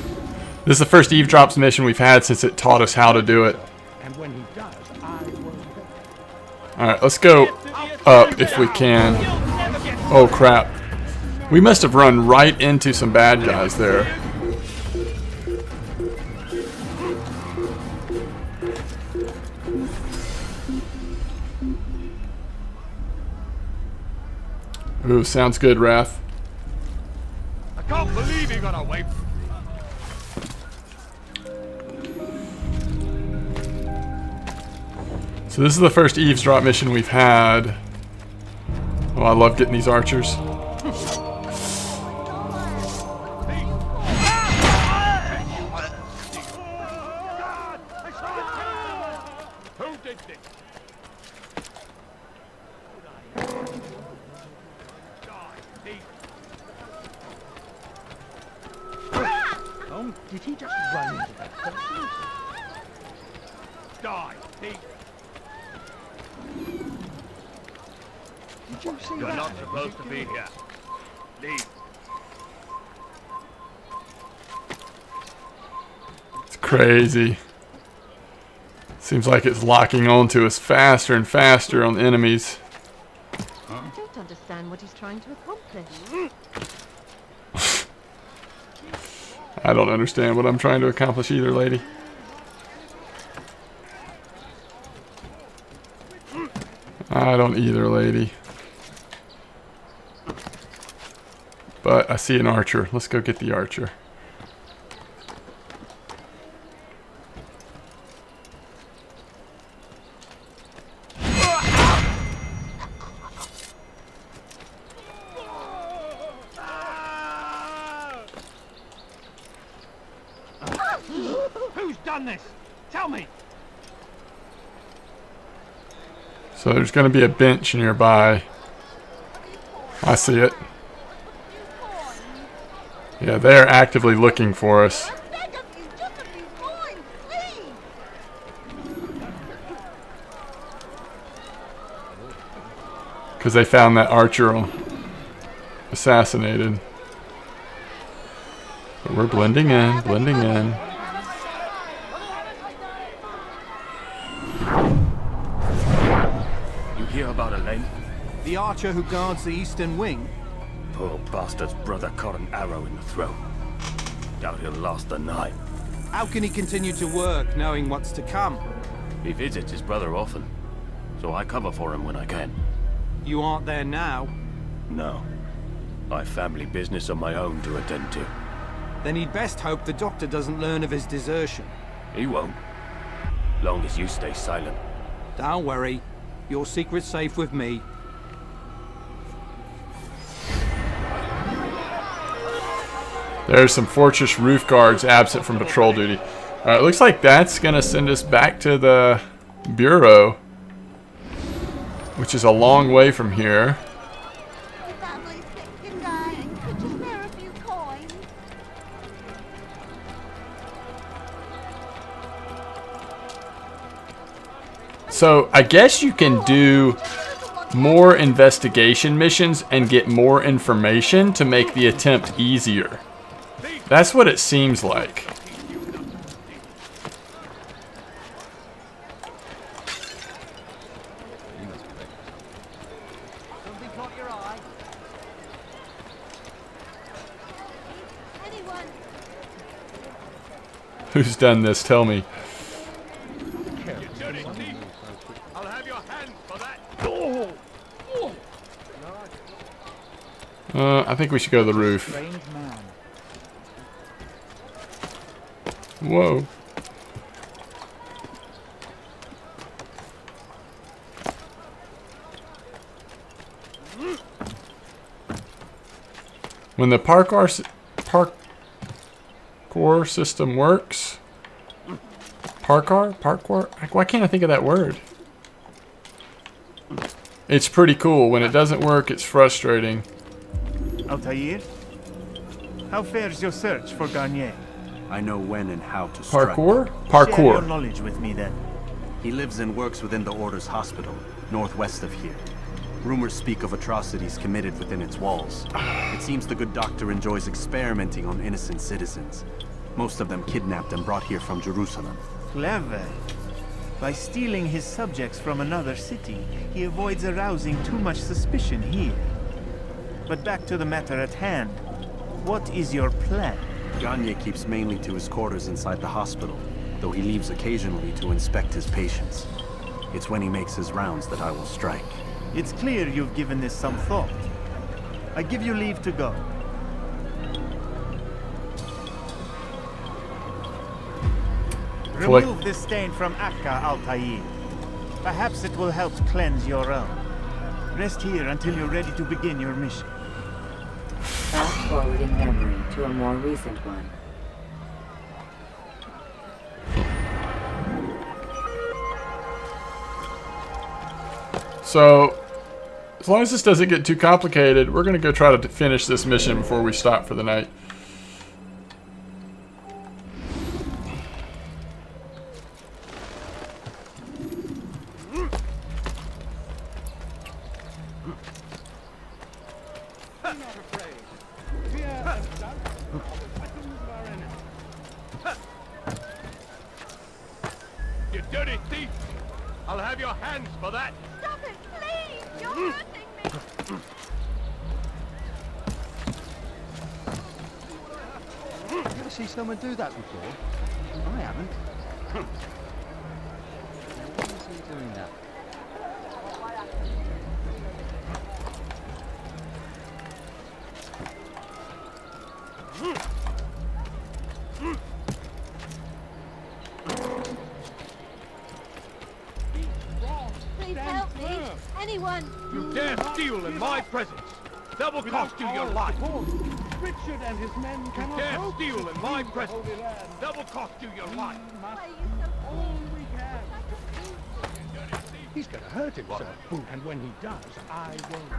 This is the first eavesdrops mission we've had since it taught us how to do it. And when he does, I will... Alright, let's go up if we can. Oh crap. We must have run right into some bad guys there. Ooh, sounds good, Raph. I can't believe you got away. So this is the first eavesdrop mission we've had. Oh, I love getting these archers. Who did this? Did he just run into that person? Die, thief! Did you see You're not supposed to be here. Leave. It's crazy. Seems like it's locking onto us faster and faster on enemies. I don't understand what he's trying to accomplish. I don't understand what I'm trying to accomplish either, lady. I don't either, lady. But I see an archer. Let's go get the archer. Who's done this? Tell me! So there's going to be a bench nearby. I see it. Yeah, they're actively looking for us. Because they found that archer assassinated. But we're blending in, blending in. You hear about Elaine? The archer who guards the eastern wing? Poor bastard's brother caught an arrow in the throat. Doubt he'll last the night. How can he continue to work, knowing what's to come? He visits his brother often, so I cover for him when I can. You aren't there now? No. I've family business of my own to attend to. Then he'd best hope the doctor doesn't learn of his desertion. He won't. Long as you stay silent. Don't worry. Your secret's safe with me. There's some fortress roof guards absent from patrol duty. Alright, looks like that's going to send us back to the Bureau, which is a long way from here. So I guess you can do more investigation missions and get more information to make the attempt easier. That's what it seems like. Who's done this? Tell me. I'll have your hand for that. I think we should go to the roof. Whoa. When the parkour system works, parkour. Why can't I think of that word? It's pretty cool. When it doesn't work, it's frustrating. Altair, how fares your search for Garnier? I know when and how to strike. Parkour? Share your Parkour. knowledge with me then. He lives and works within the Order's hospital, northwest of here. Rumors speak of atrocities committed within its walls. It seems the good doctor enjoys experimenting on innocent citizens. Most of them kidnapped and brought here from Jerusalem. Clever. By stealing his subjects from another city, he avoids arousing too much suspicion here. But back to the matter at hand. What is your plan? Gagne keeps mainly to his quarters inside the hospital, though he leaves occasionally to inspect his patients. It's when he makes his rounds that I will strike. It's clear you've given this some thought. I give you leave to go. Remove this stain from Akka, Altair. Perhaps it will help cleanse your own. Rest here until you're ready to begin your mission. Fast-forwarding memory to a more recent one. So, as long as this doesn't get too complicated, we're going to go try to finish this mission before we stop for the night. You dirty thief! I'll have your hands for that! Stop it, please! You're hurting me! You ever see someone do that before? I haven't. Why is he doing that? Please help me! Anyone! You dare steal in my presence! That will cost you your life! Richard and his men You cannot dare hope steal to in my free the presence! Holy Land. That will cost you your life! All we can. He's going to hurt himself, and when he does, I won't.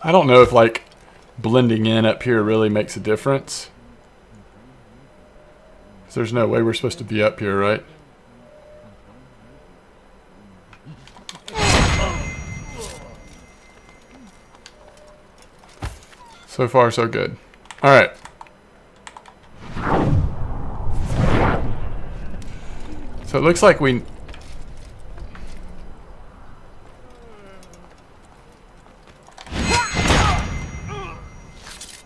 I don't know if like blending in up here really makes a difference. 'Cause there's no way we're supposed to be up here, right? So far, so good. All right. So it looks like we...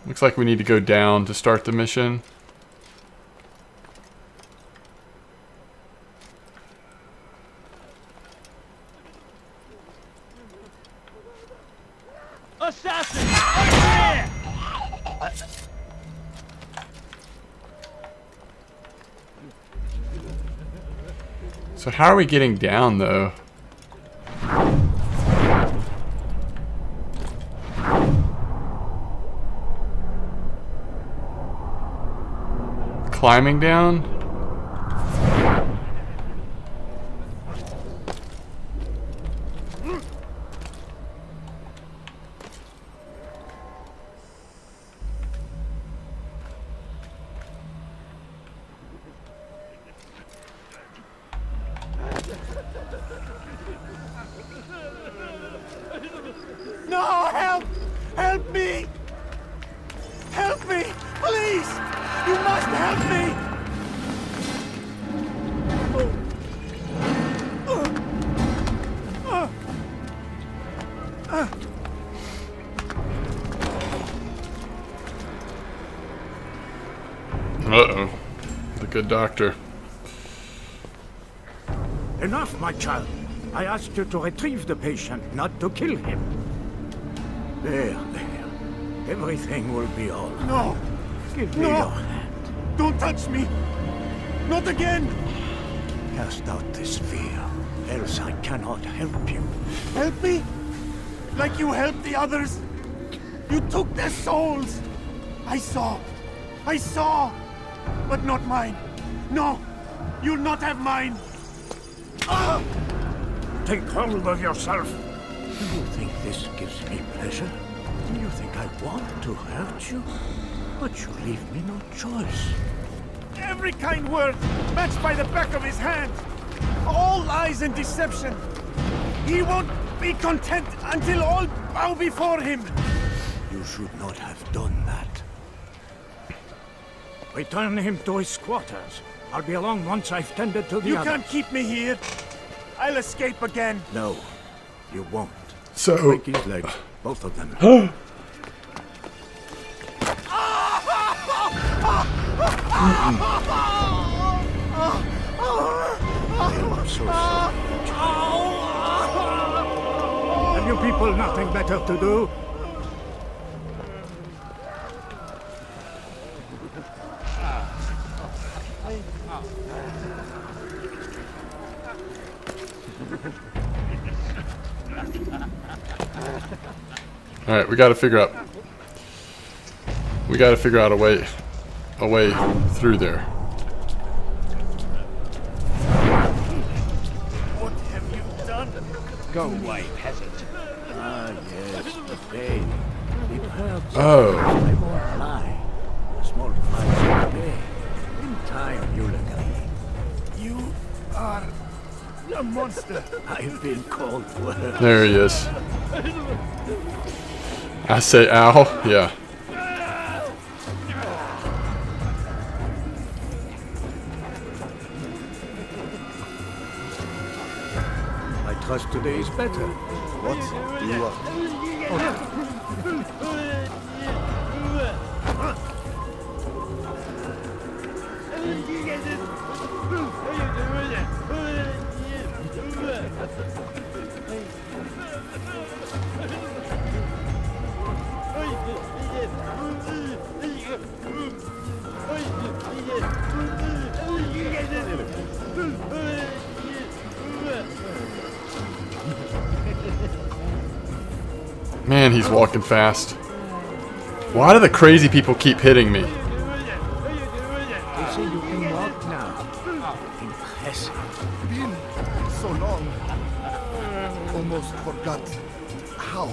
Looks like we need to go down to start the mission. Assassin! So how are we getting down though? Climbing down? No, help! Help me! Help me! Please! You must help me! Uh-oh. The good doctor. Enough, my child. I asked you to retrieve the patient, not to kill him. There. Everything will be all right. No! Give me your hand. Don't touch me! Not again! Cast out this fear, else I cannot help you. Help me? Like you helped the others? You took their souls! I saw! But not mine! No! You'll not have mine! Ah! Take hold of yourself! Do you think this gives me pleasure? Do you think I want to hurt you? But you leave me no choice. Every kind word matched by the back of his hand! All lies and deception! He won't be content until all bow before him! You should not have done that. Return him to his quarters. I'll be along once I've tended to the You others. can't keep me here! I'll escape again! No, you won't. So... break his legs, both of them. I'm so sorry, child. Have you people nothing better to do? All right, we got to figure out. We got to figure out a way through there. What have you done? Go away, peasant. Ah, yes, the pain. It hurts. Oh. I won't lie. A small price to pay. In time, you'll agree. You are a monster. I've been called worse. There he is. I say ow, yeah. I trust today is better. What do you want? Man, he's walking fast. Why do the crazy people keep hitting me? They say you can walk now. Impressive. Been so long. Almost forgot how.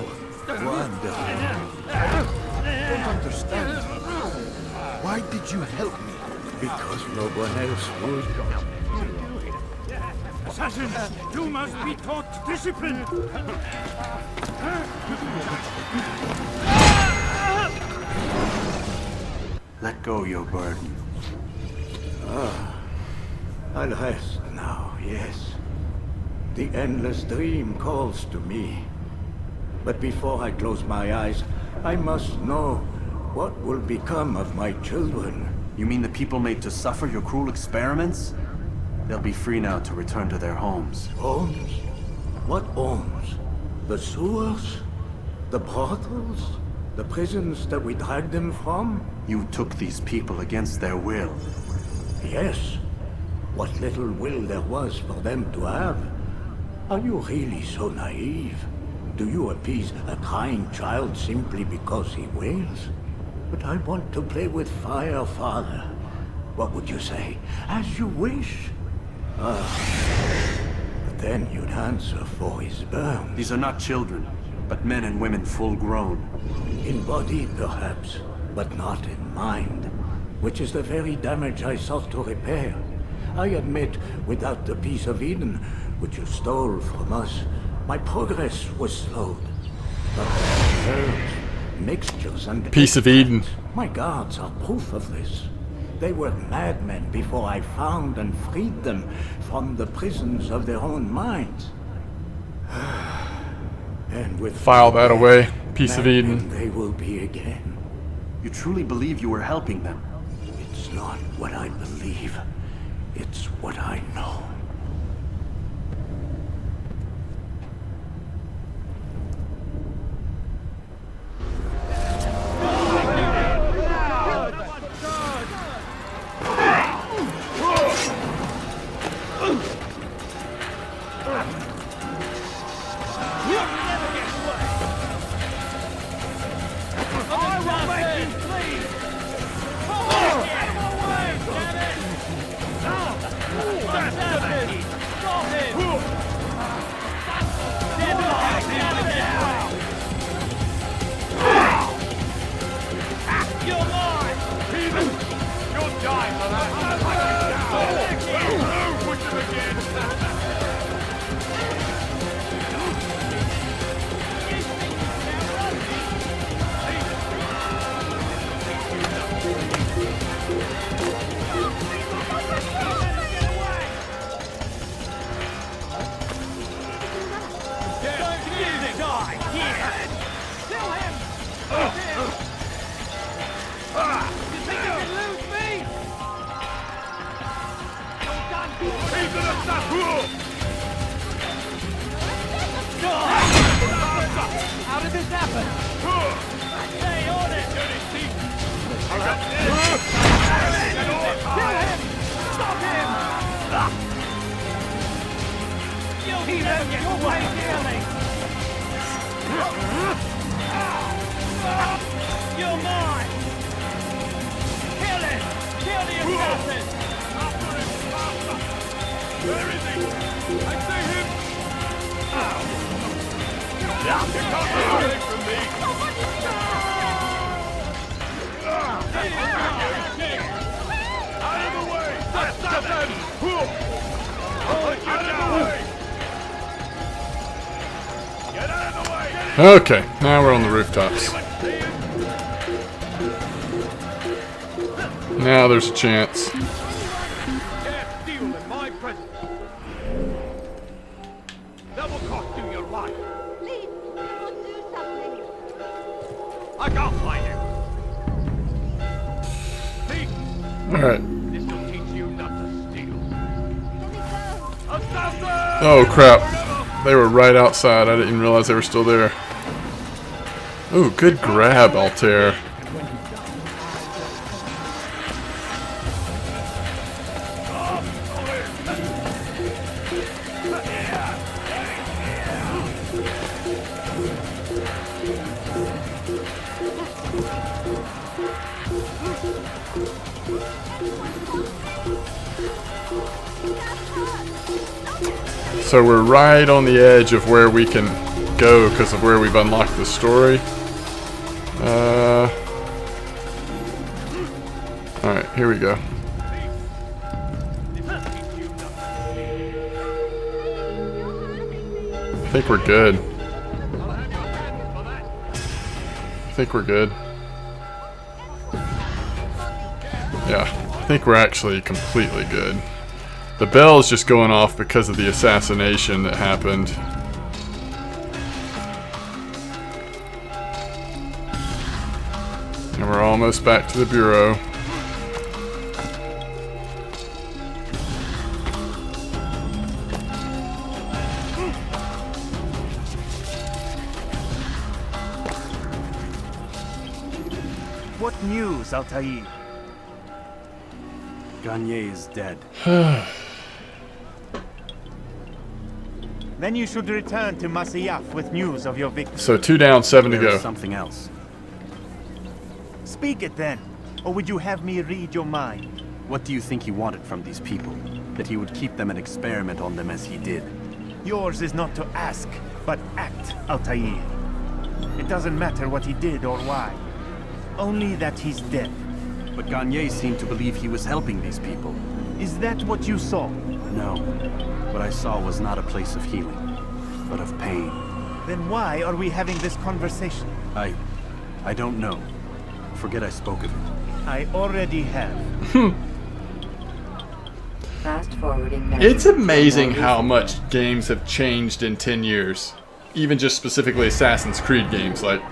Wonderful. Don't understand. Why did you help me? Because no one else would. Assassins, you must be taught discipline. Let go your burden. Ah, I'll rest now, yes. The endless dream calls to me. But before I close my eyes, I must know what will become of my children. You mean the people made to suffer your cruel experiments? They'll be free now to return to their homes. Homes? What homes? The sewers? The brothels? The prisons that we dragged them from? You took these people against their will. Yes. What little will there was for them to have. Are you really so naive? Do you appease a crying child simply because he wails? But I want to play with fire, Father. What would you say? As you wish. Ah. But then you'd answer for his burns. These are not children, but men and women full grown. In body, perhaps, but not in mind. Which is the very damage I sought to repair. I admit, without the piece of Eden, which you stole from us, my progress was slowed. But herbs, mixtures, and Piece of Eden. my guards are proof of this. They were madmen before I found and freed them from the prisons of their own minds. And with File that away. Piece of Eden. they will be again. You truly believe you were helping them? It's not what I believe. It's what I know. You're mine! Kill him! Kill the assassin! Where is he? I see him! You can't get away from me! Out of the way! Assassin! Out of the way! Get out of the way! Okay, now we're on the rooftops. Now there's a chance. Can't steal in my presence. That will cost you your life. Please, someone do something. I can't find him. See? Alright. This will teach you not to steal. Assassin! Oh crap. They were right outside. I didn't even realize they were still there. Ooh, good grab, Altair. So we're right on the edge of where we can go because of where we've unlocked the story. Alright, here we go. I think we're good. I think we're good. Yeah, I think we're actually completely good. The bell's just going off because of the assassination that happened. And we're almost back to the Bureau. What news, Altair? Garnier is dead. Then you should return to Masyaf with news of your victory. So 2 down, 7 to There is go. something else. Speak it then, or would you have me read your mind? What do you think he wanted from these people? That he would keep them and experiment on them as he did? Yours is not to ask, but act, Altair. It doesn't matter what he did or why. Only that he's dead. But Garnier seemed to believe he was helping these people. Is that what you saw? No. What I saw was not a place of healing, but of pain. Then why are we having this conversation? I don't know. Forget I spoke of it. I already have. Fast forwarding. It's amazing how much games have changed in 10 years. Even just specifically Assassin's Creed games. Like,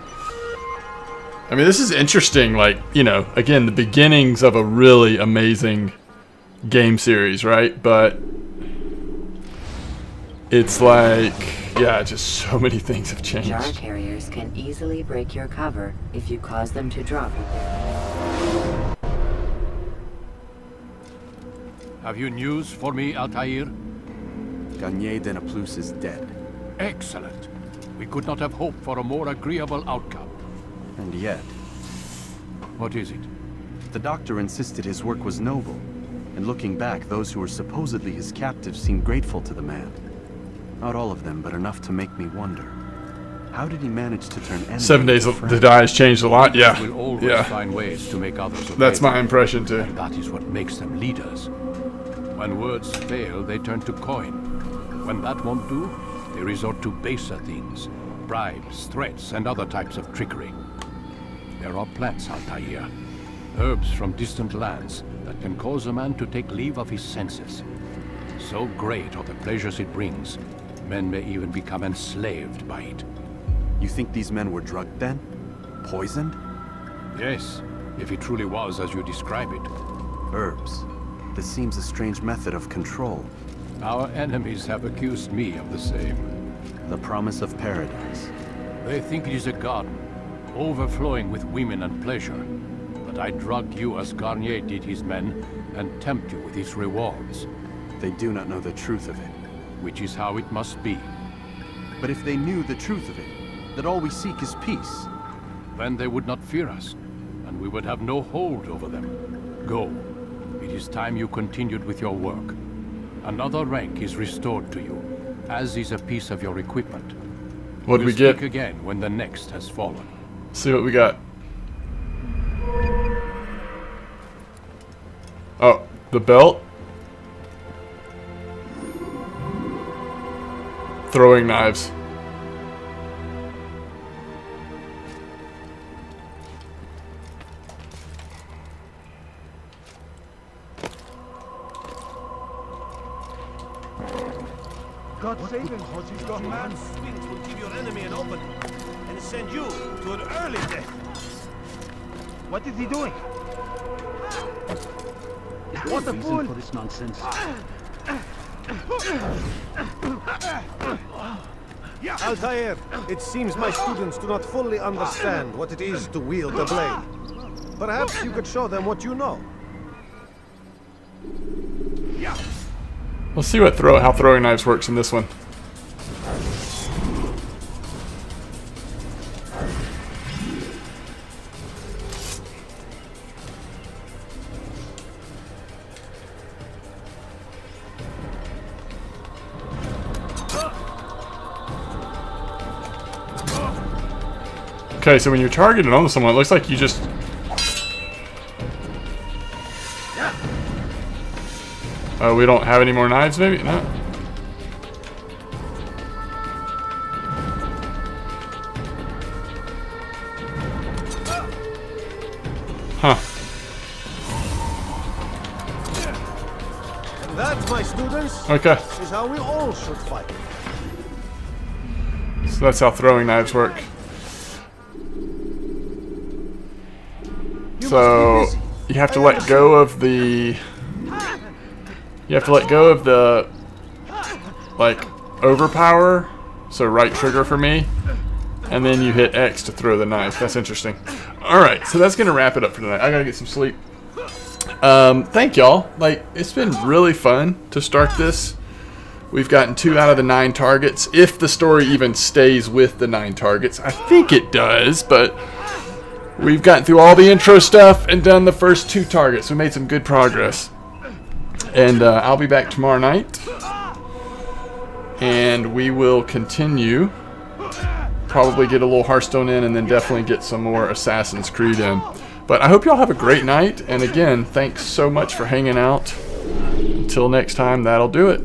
I mean, this is interesting. Like, you know, again, the beginnings of a really amazing game series, right? But it's like, yeah, just so many things have changed. Jar carriers can easily break your cover if you cause them to drop. Have you news for me, Altair? Garnier de Naplouse is dead. Excellent. We could not have hoped for a more agreeable outcome. And yet... What is it? The doctor insisted his work was noble. And looking back, those who were supposedly his captives seemed grateful to the man. Not all of them, but enough to make me wonder. How did he manage to turn enemy 7 days into friend? to die has changed a lot. Yeah, Will always yeah. find ways to make others obey That's my them. impression too. And that is what makes them leaders. When words fail, they turn to coin. When that won't do, they resort to baser things. Bribes, threats, and other types of trickery. There are plants, Altair. Herbs from distant lands that can cause a man to take leave of his senses. So great are the pleasures it brings, men may even become enslaved by it. You think these men were drugged then? Poisoned? Yes, if it truly was as you describe it. Herbs. This seems a strange method of control. Our enemies have accused me of the same. The promise of paradise. They think it is a garden, overflowing with women and pleasure. But I drug you as Garnier did his men, and tempt you with his rewards. They do not know the truth of it. Which is how it must be. But if they knew the truth of it, that all we seek is peace, Then they would not fear us, and we would have no hold over them. Go. It is time you continued with your work. Another rank is restored to you, as is a piece of your equipment. What did we We'll get? speak again when the next has fallen. See what we got. Oh, the belt. Throwing knives. God save him, Hodge, he's gone mad. Sphinx will give your enemy an opening and send you to an early death. What is he doing? What a fool for this nonsense. Altair, it seems my students do not fully understand what it is to wield the blade. Perhaps you could show them what you know. Let's see what how throwing knives works in this one. Okay, so when you're targeting on someone, it looks like you just... Oh, we don't have any more knives, maybe? No. Huh. And that, my students, Okay. is how we all should fight. So that's how throwing knives work. So you have to let go of the... You have to let go of the, like, overpower, so right trigger for me, and then you hit X to throw the knife. That's interesting. Alright, so that's going to wrap it up for tonight. I got to get some sleep. Thank y'all. Like, it's been really fun to start this. We've gotten 2 out of the 9 targets, if the story even stays with the 9 targets. I think it does, but we've gotten through all the intro stuff and done the first 2 targets. We made some good progress. And I'll be back tomorrow night, and we will continue, probably get a little Hearthstone in, and then definitely get some more Assassin's Creed in. But I hope y'all have a great night, and again, thanks so much for hanging out. Until next time, that'll do it.